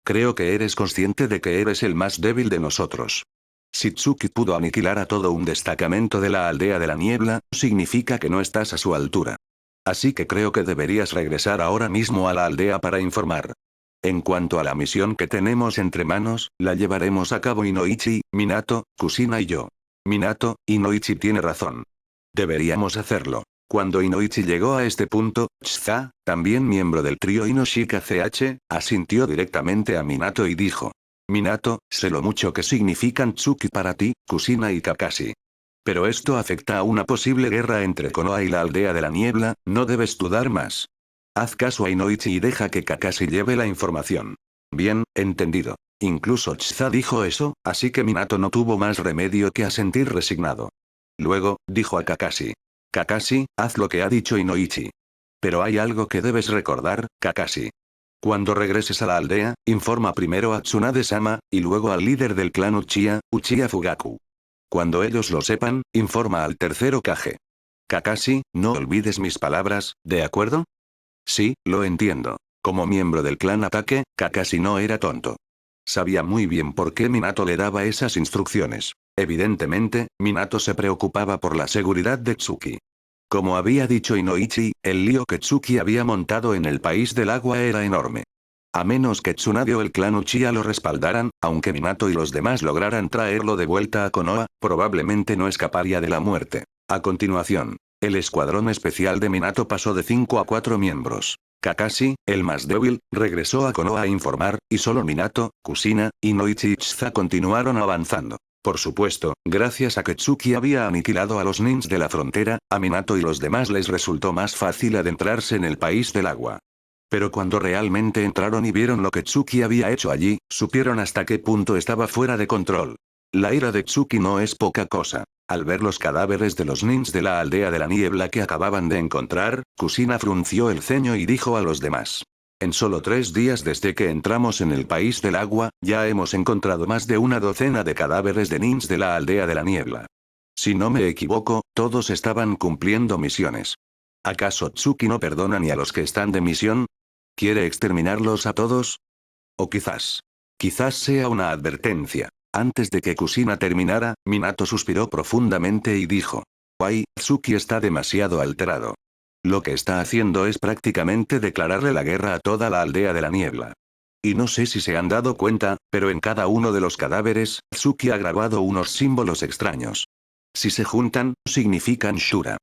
Creo que eres consciente de que eres el más débil de nosotros. Si Tsuki pudo aniquilar a todo un destacamento de la aldea de la niebla, significa que no estás a su altura. Así que creo que deberías regresar ahora mismo a la aldea para informar. En cuanto a la misión que tenemos entre manos, la llevaremos a cabo Inoichi, Minato, Kushina y yo. Minato, Inoichi tiene razón. Deberíamos hacerlo. Cuando Inoichi llegó a este punto, Chza, también miembro del trío Inoshika CH, asintió directamente a Minato y dijo. Minato, sé lo mucho que significan Tsuki para ti, Kusina y Kakashi. Pero esto afecta a una posible guerra entre Konoha y la aldea de la niebla, no debes dudar más. Haz caso a Inoichi y deja que Kakashi lleve la información. Bien, entendido. Incluso Chza dijo eso, así que Minato no tuvo más remedio que asentir resignado. Luego, dijo a Kakashi. Kakashi, haz lo que ha dicho Inoichi. Pero hay algo que debes recordar, Kakashi. Cuando regreses a la aldea, informa primero a Tsunade-sama, y luego al líder del clan Uchiha, Uchiha Fugaku. Cuando ellos lo sepan, informa al tercero Kage. Kakashi, no olvides mis palabras, ¿de acuerdo? Sí, lo entiendo. Como miembro del clan Ataque, Kakashi no era tonto. Sabía muy bien por qué Minato le daba esas instrucciones. Evidentemente, Minato se preocupaba por la seguridad de Tsuki. Como había dicho Inoichi, el lío que Tsuki había montado en el país del agua era enorme. A menos que Tsunade o el clan Uchiha lo respaldaran, aunque Minato y los demás lograran traerlo de vuelta a Konoha, probablemente no escaparía de la muerte. A continuación, el escuadrón especial de Minato pasó de 5 a 4 miembros. Kakashi, el más débil, regresó a Konoha a informar, y solo Minato, Kusina, Inoichi y Chza continuaron avanzando. Por supuesto, gracias a que Tsuki había aniquilado a los nins de la frontera, a Minato y los demás les resultó más fácil adentrarse en el país del agua. Pero cuando realmente entraron y vieron lo que Tsuki había hecho allí, supieron hasta qué punto estaba fuera de control. La ira de Tsuki no es poca cosa. Al ver los cadáveres de los nins de la aldea de la niebla que acababan de encontrar, Kusina frunció el ceño y dijo a los demás. En solo 3 días desde que entramos en el país del agua, ya hemos encontrado más de una docena de cadáveres de nins de la aldea de la niebla. Si no me equivoco, todos estaban cumpliendo misiones. ¿Acaso Tsuki no perdona ni a los que están de misión? ¿Quiere exterminarlos a todos? O quizás sea una advertencia. Antes de que Kusina terminara, Minato suspiró profundamente y dijo. Ay, Tsuki está demasiado alterado. Lo que está haciendo es prácticamente declararle la guerra a toda la aldea de la niebla. Y no sé si se han dado cuenta, pero en cada uno de los cadáveres, Tsuki ha grabado unos símbolos extraños. Si se juntan, significan Shura.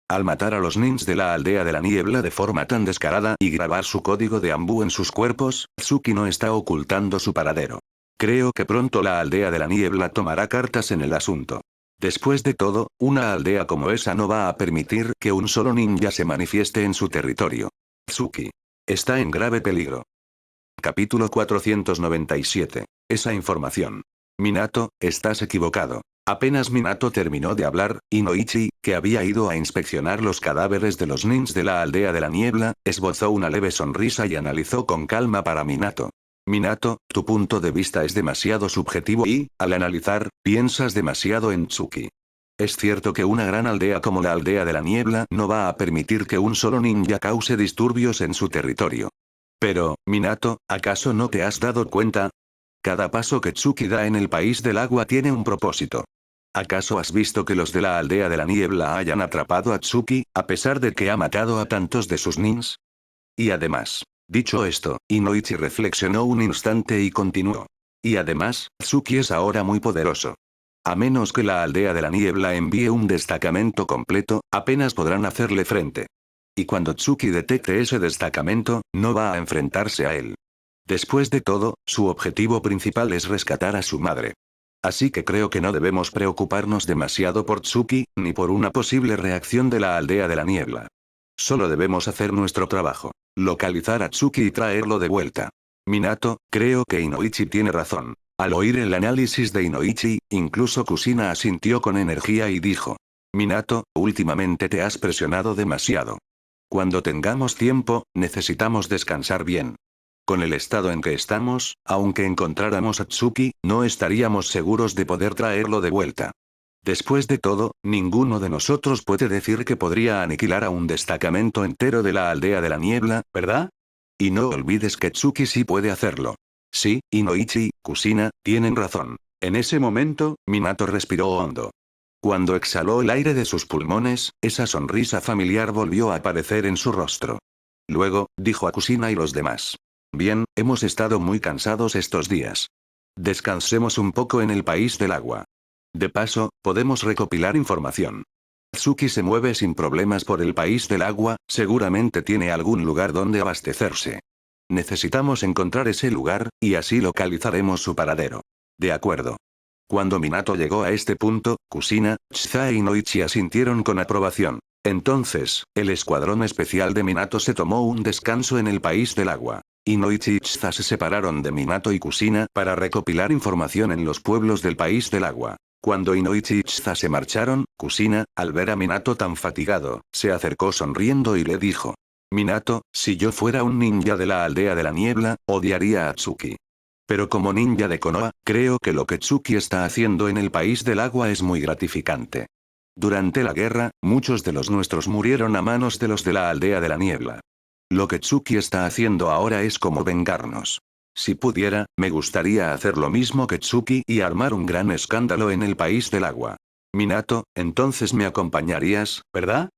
Al matar a los nins de la aldea de la niebla de forma tan descarada y grabar su código de Ambu en sus cuerpos, Tsuki no está ocultando su paradero. Creo que pronto la aldea de la niebla tomará cartas en el asunto. Después de todo, una aldea como esa no va a permitir que un solo ninja se manifieste en su territorio. Tsuki está en grave peligro. Capítulo 497. Esa información. Minato, estás equivocado. Apenas Minato terminó de hablar, Inoichi, que había ido a inspeccionar los cadáveres de los nins de la aldea de la niebla, esbozó una leve sonrisa y analizó con calma para Minato. Minato, tu punto de vista es demasiado subjetivo y, al analizar, piensas demasiado en Tsuki. Es cierto que una gran aldea como la aldea de la niebla no va a permitir que un solo ninja cause disturbios en su territorio. Pero, Minato, ¿acaso no te has dado cuenta? Cada paso que Tsuki da en el país del agua tiene un propósito. ¿Acaso has visto que los de la aldea de la niebla hayan atrapado a Tsuki, a pesar de que ha matado a tantos de sus nins? Y además, dicho esto, Inoichi reflexionó un instante y continuó. Y además, Tsuki es ahora muy poderoso. A menos que la aldea de la niebla envíe un destacamento completo, apenas podrán hacerle frente. Y cuando Tsuki detecte ese destacamento, no va a enfrentarse a él. Después de todo, su objetivo principal es rescatar a su madre. Así que creo que no debemos preocuparnos demasiado por Tsuki, ni por una posible reacción de la aldea de la niebla. Solo debemos hacer nuestro trabajo. Localizar a Tsuki y traerlo de vuelta. Minato, creo que Inoichi tiene razón. Al oír el análisis de Inoichi, incluso Kusina asintió con energía y dijo. Minato, últimamente te has presionado demasiado. Cuando tengamos tiempo, necesitamos descansar bien. Con el estado en que estamos, aunque encontráramos a Tsuki, no estaríamos seguros de poder traerlo de vuelta. Después de todo, ninguno de nosotros puede decir que podría aniquilar a un destacamento entero de la aldea de la niebla, ¿verdad? Y no olvides que Tsuki sí puede hacerlo. Sí, Inoichi, Kusina, tienen razón. En ese momento, Minato respiró hondo. Cuando exhaló el aire de sus pulmones, esa sonrisa familiar volvió a aparecer en su rostro. Luego, dijo a Kusina y los demás. Bien, hemos estado muy cansados estos días. Descansemos un poco en el país del agua. De paso, podemos recopilar información. Tsuki se mueve sin problemas por el país del agua, seguramente tiene algún lugar donde abastecerse. Necesitamos encontrar ese lugar, y así localizaremos su paradero. De acuerdo. Cuando Minato llegó a este punto, Kushina, Chizai y Noichi asintieron con aprobación. Entonces, el escuadrón especial de Minato se tomó un descanso en el país del agua. Y Noichi y Chizai se separaron de Minato y Kushina para recopilar información en los pueblos del país del agua. Cuando Inoichi y Chizai se marcharon, Kushina, al ver a Minato tan fatigado, se acercó sonriendo y le dijo: Minato, si yo fuera un ninja de la aldea de la niebla, odiaría a Tsuki. Pero como ninja de Konoha, creo que lo que Tsuki está haciendo en el país del agua es muy gratificante. Durante la guerra, muchos de los nuestros murieron a manos de los de la aldea de la niebla. Lo que Tsuki está haciendo ahora es como vengarnos. Si pudiera, me gustaría hacer lo mismo que Tsuki y armar un gran escándalo en el país del agua. Minato, entonces me acompañarías, ¿verdad?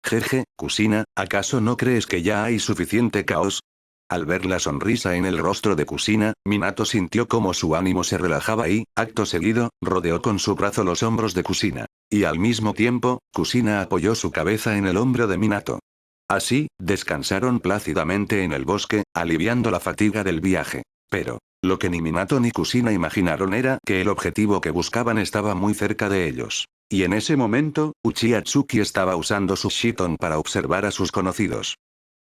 Jeje, Kushina, ¿acaso no crees que ya hay suficiente caos? Al ver la sonrisa en el rostro de Kushina, Minato sintió como su ánimo se relajaba y, acto seguido, rodeó con su brazo los hombros de Kushina. Y al mismo tiempo, Kushina apoyó su cabeza en el hombro de Minato. Así, descansaron plácidamente en el bosque, aliviando la fatiga del viaje. Pero, lo que ni Minato ni Kushina imaginaron era que el objetivo que buscaban estaba muy cerca de ellos. Y en ese momento, Uchiha Tsuki estaba usando su Shiton para observar a sus conocidos.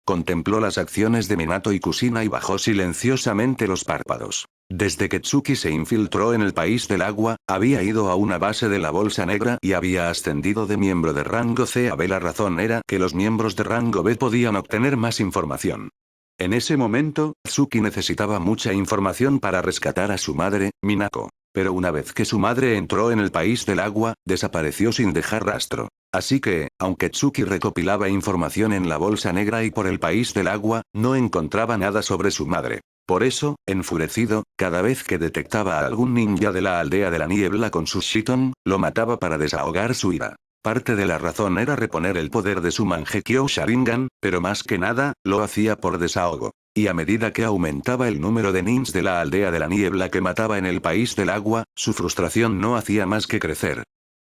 Contempló las acciones de Minato y Kushina y bajó silenciosamente los párpados. Desde que Tsuki se infiltró en el país del agua, había ido a una base de la Bolsa Negra y había ascendido de miembro de rango C a B. La razón era que los miembros de rango B podían obtener más información. En ese momento, Tsuki necesitaba mucha información para rescatar a su madre, Minako. Pero una vez que su madre entró en el país del agua, desapareció sin dejar rastro. Así que, aunque Tsuki recopilaba información en la Bolsa Negra y por el país del agua, no encontraba nada sobre su madre. Por eso, enfurecido, cada vez que detectaba a algún ninja de la aldea de la niebla con su Shiton, lo mataba para desahogar su ira. Parte de la razón era reponer el poder de su Mangekyo Sharingan, pero más que nada, lo hacía por desahogo. Y a medida que aumentaba el número de ninjas de la aldea de la niebla que mataba en el país del agua, su frustración no hacía más que crecer.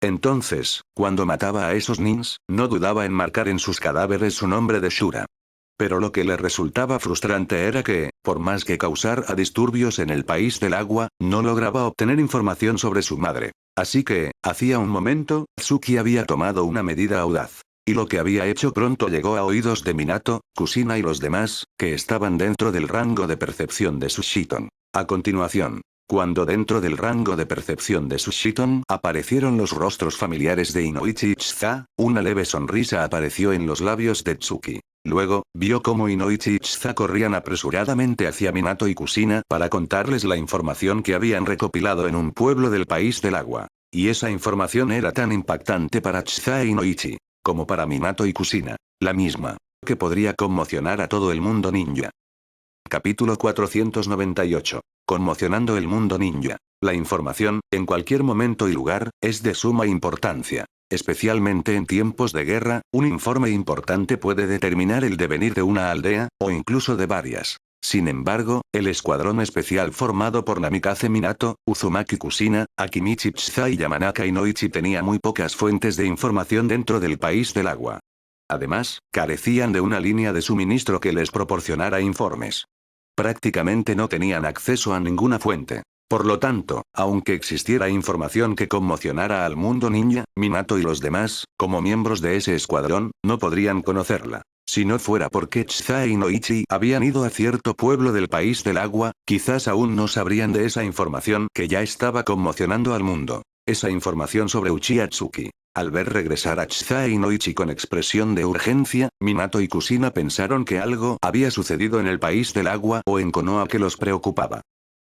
Entonces, cuando mataba a esos ninjas, no dudaba en marcar en sus cadáveres su nombre de Shura. Pero lo que le resultaba frustrante era que, por más que causara disturbios en el país del agua, no lograba obtener información sobre su madre. Así que, hacía un momento, Tsuki había tomado una medida audaz. Y lo que había hecho pronto llegó a oídos de Minato, Kushina y los demás, que estaban dentro del rango de percepción de su Shiton. A continuación, cuando dentro del rango de percepción de su Shiton aparecieron los rostros familiares de Inoichi y Chizai, una leve sonrisa apareció en los labios de Tsuki. Luego, vio cómo Inoichi y Chizai corrían apresuradamente hacia Minato y Kushina para contarles la información que habían recopilado en un pueblo del país del agua. Y esa información era tan impactante para Chizai e Inoichi, como para Minato y Kushina, la misma, que podría conmocionar a todo el mundo ninja. Capítulo 498. Conmocionando el mundo ninja. La información, en cualquier momento y lugar, es de suma importancia. Especialmente en tiempos de guerra, un informe importante puede determinar el devenir de una aldea, o incluso de varias. Sin embargo, el escuadrón especial formado por Namikaze Minato, Uzumaki Kushina, Akimichi Chizai y Yamanaka Inoichi tenía muy pocas fuentes de información dentro del país del agua. Además, carecían de una línea de suministro que les proporcionara informes. Prácticamente no tenían acceso a ninguna fuente. Por lo tanto, aunque existiera información que conmocionara al mundo ninja, Minato y los demás, como miembros de ese escuadrón, no podrían conocerla. Si no fuera porque Chizai y Noichi habían ido a cierto pueblo del país del agua, quizás aún no sabrían de esa información que ya estaba conmocionando al mundo. Esa información sobre Uchiha Tsuki. Al ver regresar a Chizai y Noichi con expresión de urgencia, Minato y Kushina pensaron que algo había sucedido en el país del agua o en Konoha que los preocupaba.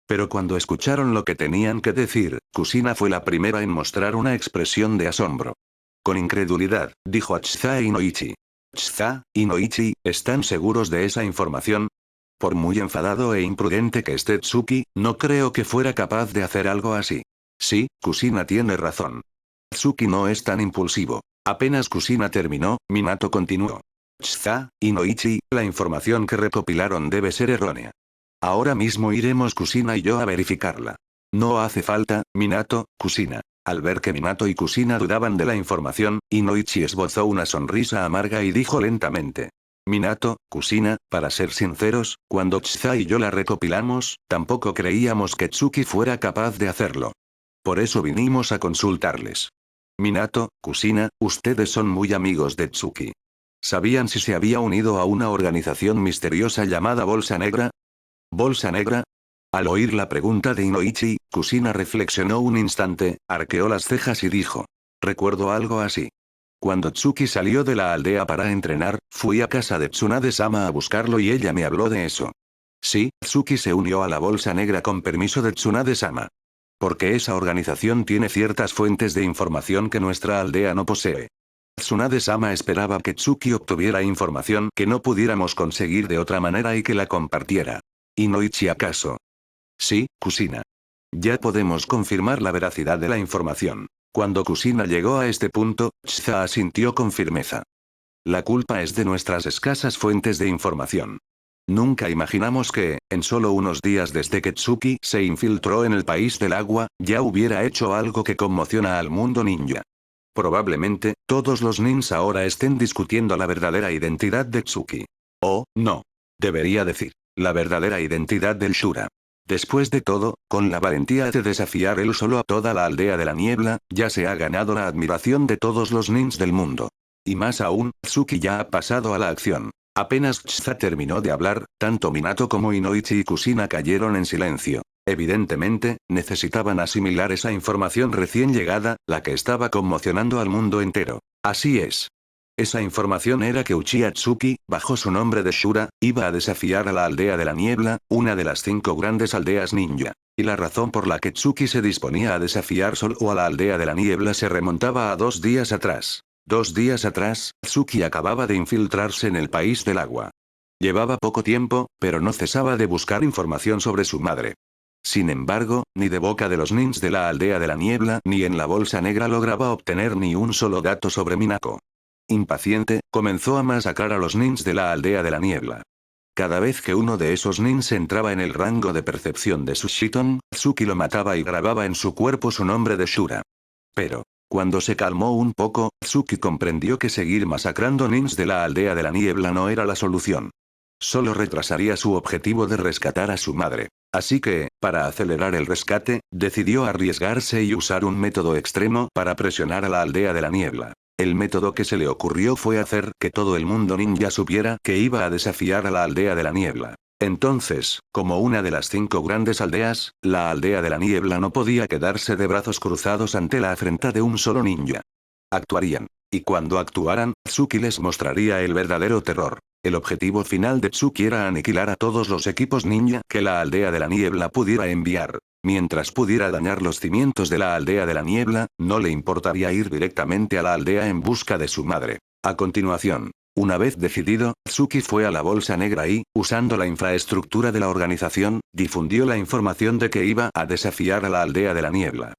Pero cuando escucharon lo que tenían que decir, Kushina fue la primera en mostrar una expresión de asombro. Con incredulidad, dijo a Chizai y Noichi. ¿Chizai y Noichi, están seguros de esa información? Por muy enfadado e imprudente que esté Tsuki, no creo que fuera capaz de hacer algo así. Sí, Kushina tiene razón. Tsuki no es tan impulsivo. Apenas Kushina terminó, Minato continuó. Chizai y Noichi, la información que recopilaron debe ser errónea. Ahora mismo iremos Kushina y yo a verificarla. No hace falta, Minato, Kushina. Al ver que Minato y Kushina dudaban de la información, Inoichi esbozó una sonrisa amarga y dijo lentamente. Minato, Kushina, para ser sinceros, cuando Chza y yo la recopilamos, tampoco creíamos que Tsuki fuera capaz de hacerlo. Por eso vinimos a consultarles. Minato, Kushina, ustedes son muy amigos de Tsuki. ¿Sabían si se había unido a una organización misteriosa llamada Bolsa Negra? ¿Bolsa Negra? Al oír la pregunta de Inoichi, Kushina reflexionó un instante, arqueó las cejas y dijo. Recuerdo algo así. Cuando Tsuki salió de la aldea para entrenar, fui a casa de Tsunade-sama a buscarlo y ella me habló de eso. Sí, Tsuki se unió a la Bolsa Negra con permiso de Tsunade-sama. Porque esa organización tiene ciertas fuentes de información que nuestra aldea no posee. Tsunade-sama esperaba que Tsuki obtuviera información que no pudiéramos conseguir de otra manera y que la compartiera. ¿Inoichi acaso? Sí, Kushina. Ya podemos confirmar la veracidad de la información. Cuando Kushina llegó a este punto, Chza asintió con firmeza. La culpa es de nuestras escasas fuentes de información. Nunca imaginamos que, en solo unos días desde que Tsuki se infiltró en el país del agua, ya hubiera hecho algo que conmociona al mundo ninja. Probablemente, todos los nins ahora estén discutiendo la verdadera identidad de Tsuki. O, no. Debería decir, la verdadera identidad del Shura. Después de todo, con la valentía de desafiar él solo a toda la aldea de la niebla, ya se ha ganado la admiración de todos los nins del mundo. Y más aún, Tsuki ya ha pasado a la acción. Apenas Chza terminó de hablar, tanto Minato como Inoichi y Kushina cayeron en silencio. Evidentemente, necesitaban asimilar esa información recién llegada, la que estaba conmocionando al mundo entero. Así es. Esa información era que Uchiha Tsuki, bajo su nombre de Shura, iba a desafiar a la aldea de la niebla, una de las 5 grandes aldeas ninja. Y la razón por la que Tsuki se disponía a desafiar solo a la aldea de la niebla se remontaba a 2 días atrás. 2 días atrás, Tsuki acababa de infiltrarse en el país del agua. Llevaba poco tiempo, pero no cesaba de buscar información sobre su madre. Sin embargo, ni de boca de los nins de la aldea de la niebla ni en la bolsa negra lograba obtener ni un solo dato sobre Minako. Impaciente, comenzó a masacrar a los nins de la aldea de la niebla. Cada vez que uno de esos nins entraba en el rango de percepción de Sushiton, Tsuki lo mataba y grababa en su cuerpo su nombre de Shura. Pero, cuando se calmó un poco, Tsuki comprendió que seguir masacrando nins de la aldea de la niebla no era la solución. Solo retrasaría su objetivo de rescatar a su madre. Así que, para acelerar el rescate, decidió arriesgarse y usar un método extremo para presionar a la aldea de la niebla. El método que se le ocurrió fue hacer que todo el mundo ninja supiera que iba a desafiar a la aldea de la niebla. Entonces, como una de las 5 grandes aldeas, la aldea de la niebla no podía quedarse de brazos cruzados ante la afrenta de un solo ninja. Actuarían. Y cuando actuaran, Tsuki les mostraría el verdadero terror. El objetivo final de Tsuki era aniquilar a todos los equipos ninja que la aldea de la niebla pudiera enviar. Mientras pudiera dañar los cimientos de la aldea de la niebla, no le importaría ir directamente a la aldea en busca de su madre. A continuación, una vez decidido, Tsuki fue a la bolsa negra y, usando la infraestructura de la organización, difundió la información de que iba a desafiar a la aldea de la niebla.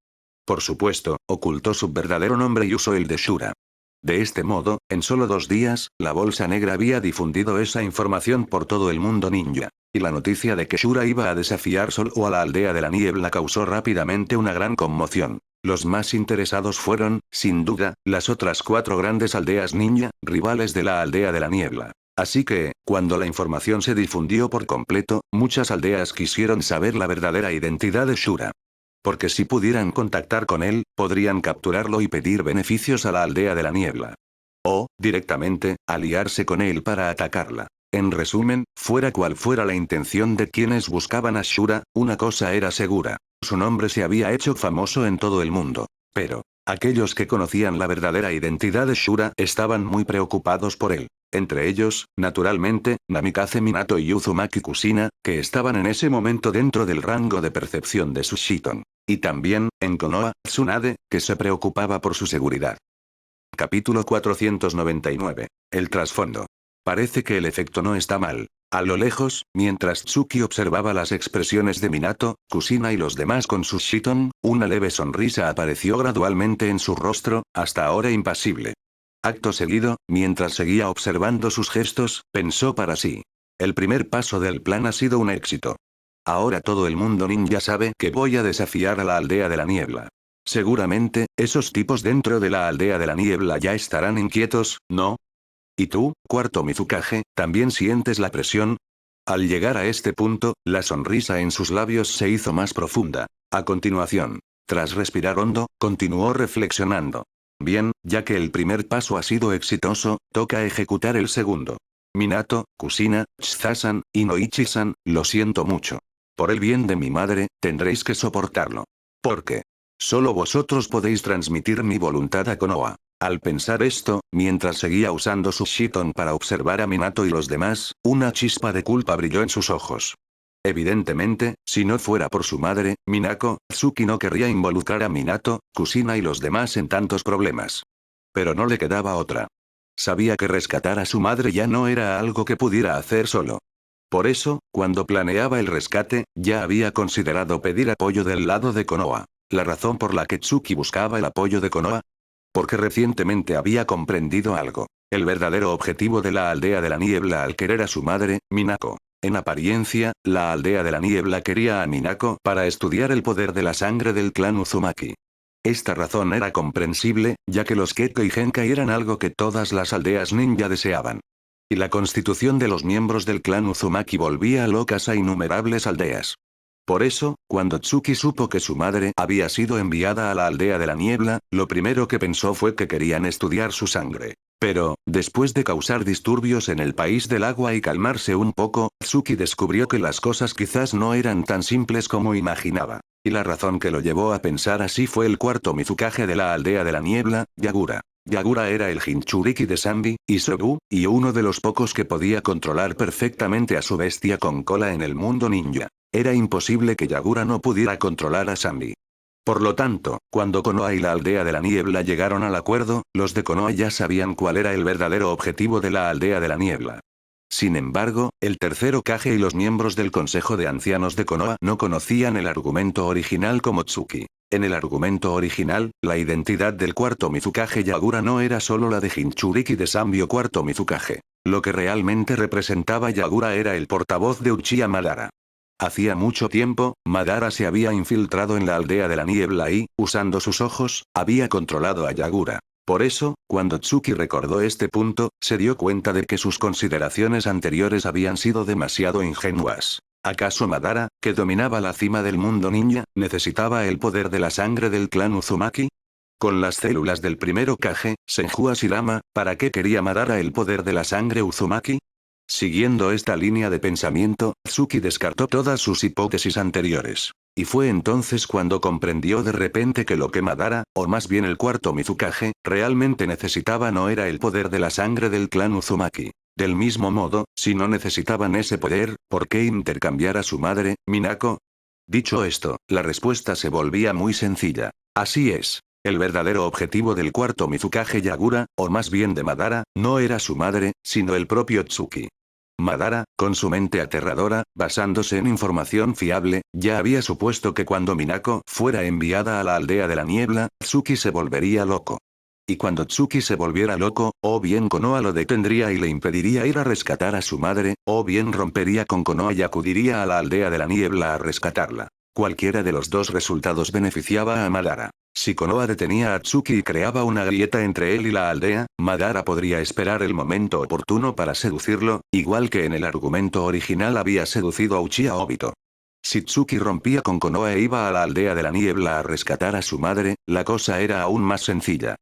Por supuesto, ocultó su verdadero nombre y usó el de Shura. De este modo, en solo 2 días, la Bolsa Negra había difundido esa información por todo el mundo ninja. Y la noticia de que Shura iba a desafiar solo a la aldea de la niebla causó rápidamente una gran conmoción. Los más interesados fueron, sin duda, las otras 4 grandes aldeas ninja, rivales de la aldea de la niebla. Así que, cuando la información se difundió por completo, muchas aldeas quisieron saber la verdadera identidad de Shura. Porque si pudieran contactar con él, podrían capturarlo y pedir beneficios a la aldea de la niebla. O, directamente, aliarse con él para atacarla. En resumen, fuera cual fuera la intención de quienes buscaban a Shura, una cosa era segura. Su nombre se había hecho famoso en todo el mundo. Pero, aquellos que conocían la verdadera identidad de Shura estaban muy preocupados por él. Entre ellos, naturalmente, Namikaze Minato y Uzumaki Kushina, que estaban en ese momento dentro del rango de percepción de Sushiton. Y también, en Konoha, Tsunade, que se preocupaba por su seguridad. Capítulo 499. El trasfondo. Parece que el efecto no está mal. A lo lejos, mientras Tsuki observaba las expresiones de Minato, Kushina y los demás con Sushiton, una leve sonrisa apareció gradualmente en su rostro, hasta ahora impasible. Acto seguido, mientras seguía observando sus gestos, pensó para sí. El primer paso del plan ha sido un éxito. Ahora todo el mundo ninja sabe que voy a desafiar a la aldea de la niebla. Seguramente, esos tipos dentro de la aldea de la niebla ya estarán inquietos, ¿no? ¿Y tú, cuarto Mizukage, también sientes la presión? Al llegar a este punto, la sonrisa en sus labios se hizo más profunda. A continuación, tras respirar hondo, continuó reflexionando. Bien, ya que el primer paso ha sido exitoso, toca ejecutar el segundo. Minato, Kusina, Chizan, y Noichi-san, lo siento mucho. Por el bien de mi madre, tendréis que soportarlo. Porque solo vosotros podéis transmitir mi voluntad a Konoha. Al pensar esto, mientras seguía usando su Shiton para observar a Minato y los demás, una chispa de culpa brilló en sus ojos. Evidentemente, si no fuera por su madre, Minako, Tsuki no querría involucrar a Minato, Kusina y los demás en tantos problemas. Pero no le quedaba otra. Sabía que rescatar a su madre ya no era algo que pudiera hacer solo. Por eso, cuando planeaba el rescate, ya había considerado pedir apoyo del lado de Konoha. La razón por la que Tsuki buscaba el apoyo de Konoha, porque recientemente había comprendido algo. El verdadero objetivo de la aldea de la niebla al querer a su madre, Minako. En apariencia, la aldea de la niebla quería a Minako para estudiar el poder de la sangre del clan Uzumaki. Esta razón era comprensible, ya que los Gekko y Genkai eran algo que todas las aldeas ninja deseaban. Y la constitución de los miembros del clan Uzumaki volvía locas a innumerables aldeas. Por eso, cuando Tsuki supo que su madre había sido enviada a la aldea de la niebla, lo primero que pensó fue que querían estudiar su sangre. Pero, después de causar disturbios en el país del agua y calmarse un poco, Tsuki descubrió que las cosas quizás no eran tan simples como imaginaba. Y la razón que lo llevó a pensar así fue el cuarto Mizukage de la aldea de la niebla, Yagura. Yagura era el Jinchuriki de Sanbi, y Sobu, y uno de los pocos que podía controlar perfectamente a su bestia con cola en el mundo ninja. Era imposible que Yagura no pudiera controlar a Sanbi. Por lo tanto, cuando Konoha y la aldea de la niebla llegaron al acuerdo, los de Konoha ya sabían cuál era el verdadero objetivo de la aldea de la niebla. Sin embargo, el tercer Hokage y los miembros del Consejo de Ancianos de Konoha no conocían el argumento original como Tsuki. En el argumento original, la identidad del cuarto Mizukage Yagura no era solo la de Jinchuriki de Sanbi o cuarto Mizukage. Lo que realmente representaba Yagura era el portavoz de Uchiha Madara. Hacía mucho tiempo, Madara se había infiltrado en la aldea de la niebla y, usando sus ojos, había controlado a Yagura. Por eso, cuando Tsuki recordó este punto, se dio cuenta de que sus consideraciones anteriores habían sido demasiado ingenuas. ¿Acaso Madara, que dominaba la cima del mundo ninja, necesitaba el poder de la sangre del clan Uzumaki? Con las células del primer Hokage, Senju Hashirama, ¿para qué quería Madara el poder de la sangre Uzumaki? Siguiendo esta línea de pensamiento, Tsuki descartó todas sus hipótesis anteriores. Y fue entonces cuando comprendió de repente que lo que Madara, o más bien el cuarto Mizukage, realmente necesitaba no era el poder de la sangre del clan Uzumaki. Del mismo modo, si no necesitaban ese poder, ¿por qué intercambiar a su madre, Minako? Dicho esto, la respuesta se volvía muy sencilla. Así es. El verdadero objetivo del cuarto Mizukage Yagura, o más bien de Madara, no era su madre, sino el propio Tsuki. Madara, con su mente aterradora, basándose en información fiable, ya había supuesto que cuando Minako fuera enviada a la aldea de la niebla, Tsuki se volvería loco. Y cuando Tsuki se volviera loco, o bien Konoha lo detendría y le impediría ir a rescatar a su madre, o bien rompería con Konoha y acudiría a la aldea de la niebla a rescatarla. Cualquiera de los dos resultados beneficiaba a Madara. Si Konoha detenía a Tsuki y creaba una grieta entre él y la aldea, Madara podría esperar el momento oportuno para seducirlo, igual que en el argumento original había seducido a Uchiha Obito. Si Tsuki rompía con Konoha e iba a la aldea de la niebla a rescatar a su madre, la cosa era aún más sencilla.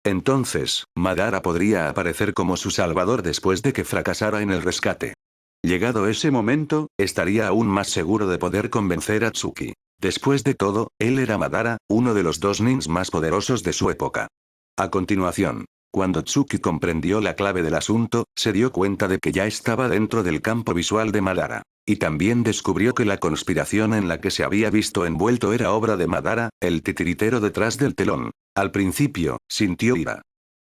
Entonces, Madara podría aparecer como su salvador después de que fracasara en el rescate. Llegado ese momento, estaría aún más seguro de poder convencer a Tsuki. Después de todo, él era Madara, uno de los dos ninjas más poderosos de su época. A continuación, cuando Tsuki comprendió la clave del asunto, se dio cuenta de que ya estaba dentro del campo visual de Madara. Y también descubrió que la conspiración en la que se había visto envuelto era obra de Madara, el titiritero detrás del telón. Al principio, sintió ira.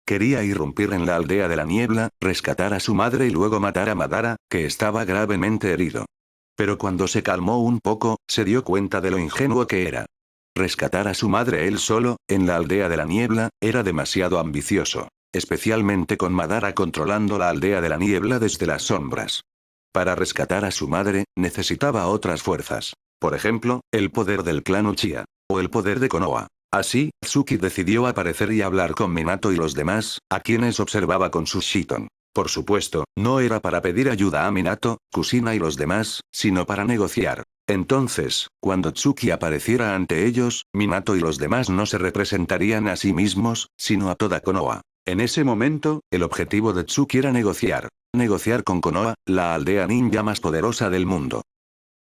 Quería irrumpir en la aldea de la niebla, rescatar a su madre y luego matar a Madara, que estaba gravemente herido. Pero cuando se calmó un poco, se dio cuenta de lo ingenuo que era. Rescatar a su madre él solo, en la aldea de la niebla, era demasiado ambicioso. Especialmente con Madara controlando la aldea de la niebla desde las sombras. Para rescatar a su madre, necesitaba otras fuerzas. Por ejemplo, el poder del clan Uchiha. O el poder de Konoha. Así, Tsuki decidió aparecer y hablar con Minato y los demás, a quienes observaba con su Shiton. Por supuesto, no era para pedir ayuda a Minato, Kusina y los demás, sino para negociar. Entonces, cuando Tsuki apareciera ante ellos, Minato y los demás no se representarían a sí mismos, sino a toda Konoha. En ese momento, el objetivo de Tsuki era negociar. Negociar con Konoha, la aldea ninja más poderosa del mundo.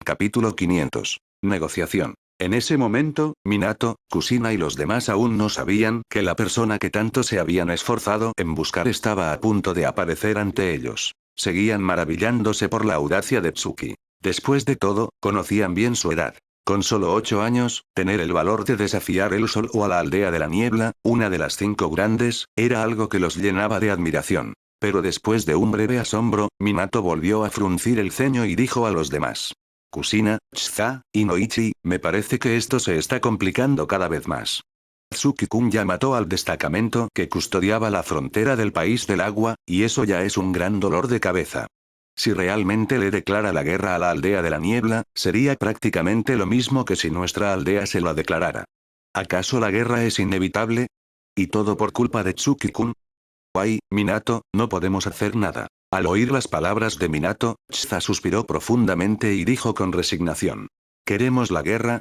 Capítulo 500. Negociación. En ese momento, Minato, Kusina y los demás aún no sabían que la persona que tanto se habían esforzado en buscar estaba a punto de aparecer ante ellos. Seguían maravillándose por la audacia de Tsuki. Después de todo, conocían bien su edad. Con solo 8 años, tener el valor de desafiar el sol o a la aldea de la niebla, una de las 5 grandes, era algo que los llenaba de admiración. Pero después de un breve asombro, Minato volvió a fruncir el ceño y dijo a los demás. Kusina, Chza, y Noichi, me parece que esto se está complicando cada vez más. Tsuki-kun ya mató al destacamento que custodiaba la frontera del país del agua, y eso ya es un gran dolor de cabeza. Si realmente le declara la guerra a la aldea de la niebla, sería prácticamente lo mismo que si nuestra aldea se la declarara. ¿Acaso la guerra es inevitable? ¿Y todo por culpa de Tsuki-kun? Ay, Minato, no podemos hacer nada. Al oír las palabras de Minato, Chza suspiró profundamente y dijo con resignación. ¿Queremos la guerra?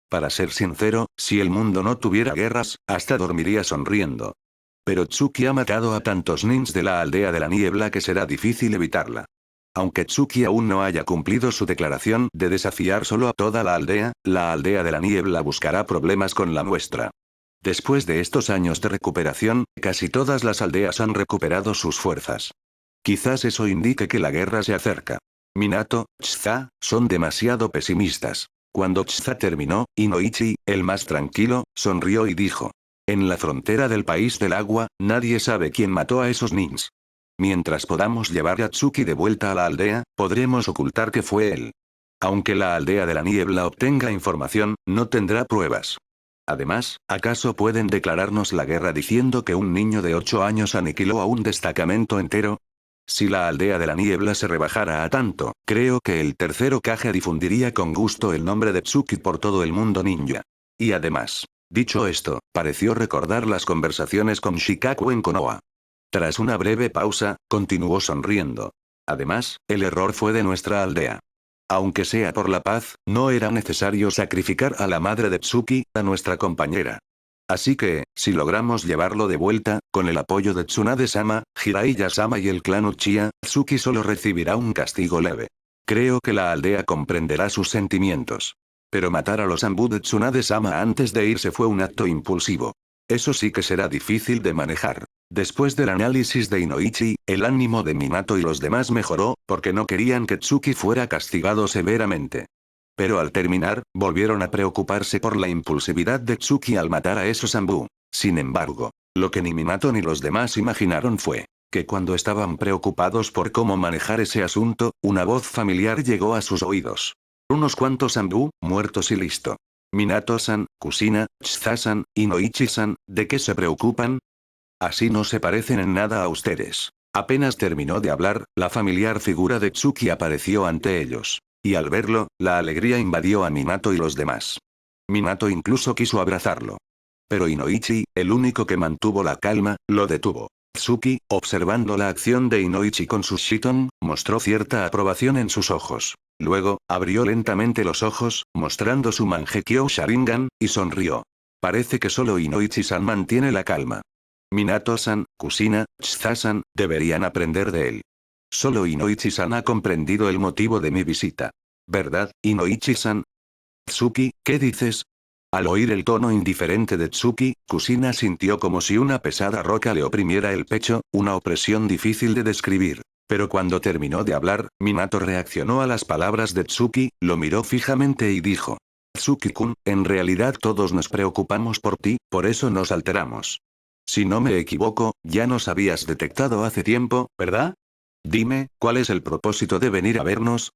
Para ser sincero, si el mundo no tuviera guerras, hasta dormiría sonriendo. Pero Tsuki ha matado a tantos nins de la aldea de la niebla que será difícil evitarla. Aunque Tsuki aún no haya cumplido su declaración de desafiar solo a toda la aldea de la niebla buscará problemas con la nuestra. Después de estos años de recuperación, casi todas las aldeas han recuperado sus fuerzas. Quizás eso indique que la guerra se acerca. Minato, Chza, son demasiado pesimistas. Cuando Chza terminó, Inoichi, el más tranquilo, sonrió y dijo. En la frontera del país del agua, nadie sabe quién mató a esos nins. Mientras podamos llevar a Tsuki de vuelta a la aldea, podremos ocultar que fue él. Aunque la aldea de la niebla obtenga información, no tendrá pruebas. Además, ¿acaso pueden declararnos la guerra diciendo que un niño de 8 años aniquiló a un destacamento entero? Si la aldea de la niebla se rebajara a tanto, creo que el tercer Hokage difundiría con gusto el nombre de Tsuki por todo el mundo ninja. Y además, dicho esto, pareció recordar las conversaciones con Shikaku en Konoha. Tras una breve pausa, continuó sonriendo. Además, el error fue de nuestra aldea. Aunque sea por la paz, no era necesario sacrificar a la madre de Tsuki, a nuestra compañera. Así que, si logramos llevarlo de vuelta, con el apoyo de Tsunade-sama, Jiraiya-sama y el clan Uchiha, Tsuki solo recibirá un castigo leve. Creo que la aldea comprenderá sus sentimientos. Pero matar a los Anbu de Tsunade-sama antes de irse fue un acto impulsivo. Eso sí que será difícil de manejar. Después del análisis de Inoichi, el ánimo de Minato y los demás mejoró, porque no querían que Tsuki fuera castigado severamente. Pero al terminar, volvieron a preocuparse por la impulsividad de Tsuki al matar a esos Anbu. Sin embargo, lo que ni Minato ni los demás imaginaron fue que cuando estaban preocupados por cómo manejar ese asunto, una voz familiar llegó a sus oídos. Unos cuantos Anbu, muertos y listo. Minato-san, Kusina, Chza-san, Inoichi-san, ¿de qué se preocupan? Así no se parecen en nada a ustedes. Apenas terminó de hablar, la familiar figura de Tsuki apareció ante ellos. Y al verlo, la alegría invadió a Minato y los demás. Minato incluso quiso abrazarlo. Pero Inoichi, el único que mantuvo la calma, lo detuvo. Tsuki, observando la acción de Inoichi con su Shiton, mostró cierta aprobación en sus ojos. Luego, abrió lentamente los ojos, mostrando su Mangekyo Sharingan, y sonrió. Parece que solo Inoichi-san mantiene la calma. Minato-san, Kusina, Chza-san, deberían aprender de él. Solo Inoichi-san ha comprendido el motivo de mi visita. ¿Verdad, Inoichi-san? Tsuki, ¿qué dices? Al oír el tono indiferente de Tsuki, Kusina sintió como si una pesada roca le oprimiera el pecho, una opresión difícil de describir. Pero cuando terminó de hablar, Minato reaccionó a las palabras de Tsuki, lo miró fijamente y dijo. Tsuki-kun, en realidad todos nos preocupamos por ti, por eso nos alteramos. Si no me equivoco, ya nos habías detectado hace tiempo, ¿verdad? Dime, ¿cuál es el propósito de venir a vernos?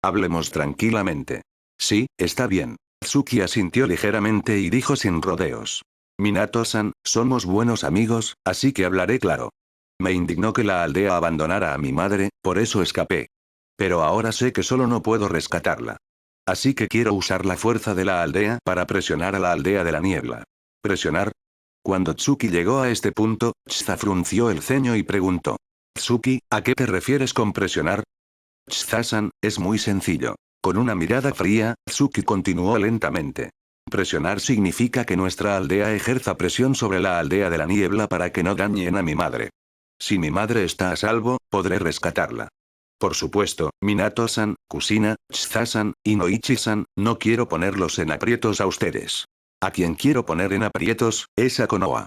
Hablemos tranquilamente. Sí, está bien. Tsuki asintió ligeramente y dijo sin rodeos. Minato-san, somos buenos amigos, así que hablaré claro. Me indignó que la aldea abandonara a mi madre, por eso escapé. Pero ahora sé que solo no puedo rescatarla. Así que quiero usar la fuerza de la aldea para presionar a la aldea de la niebla. ¿Presionar? Cuando Tsuki llegó a este punto, Chza frunció el ceño y preguntó. Tsuki, ¿a qué te refieres con presionar? Chza-san, es muy sencillo. Con una mirada fría, Tsuki continuó lentamente. Presionar significa que nuestra aldea ejerza presión sobre la aldea de la niebla para que no dañen a mi madre. Si mi madre está a salvo, podré rescatarla. Por supuesto, Minato-san, Kusina, Chza-san, y Noichi-san, no quiero ponerlos en aprietos a ustedes. A quien quiero poner en aprietos, es a Konoha.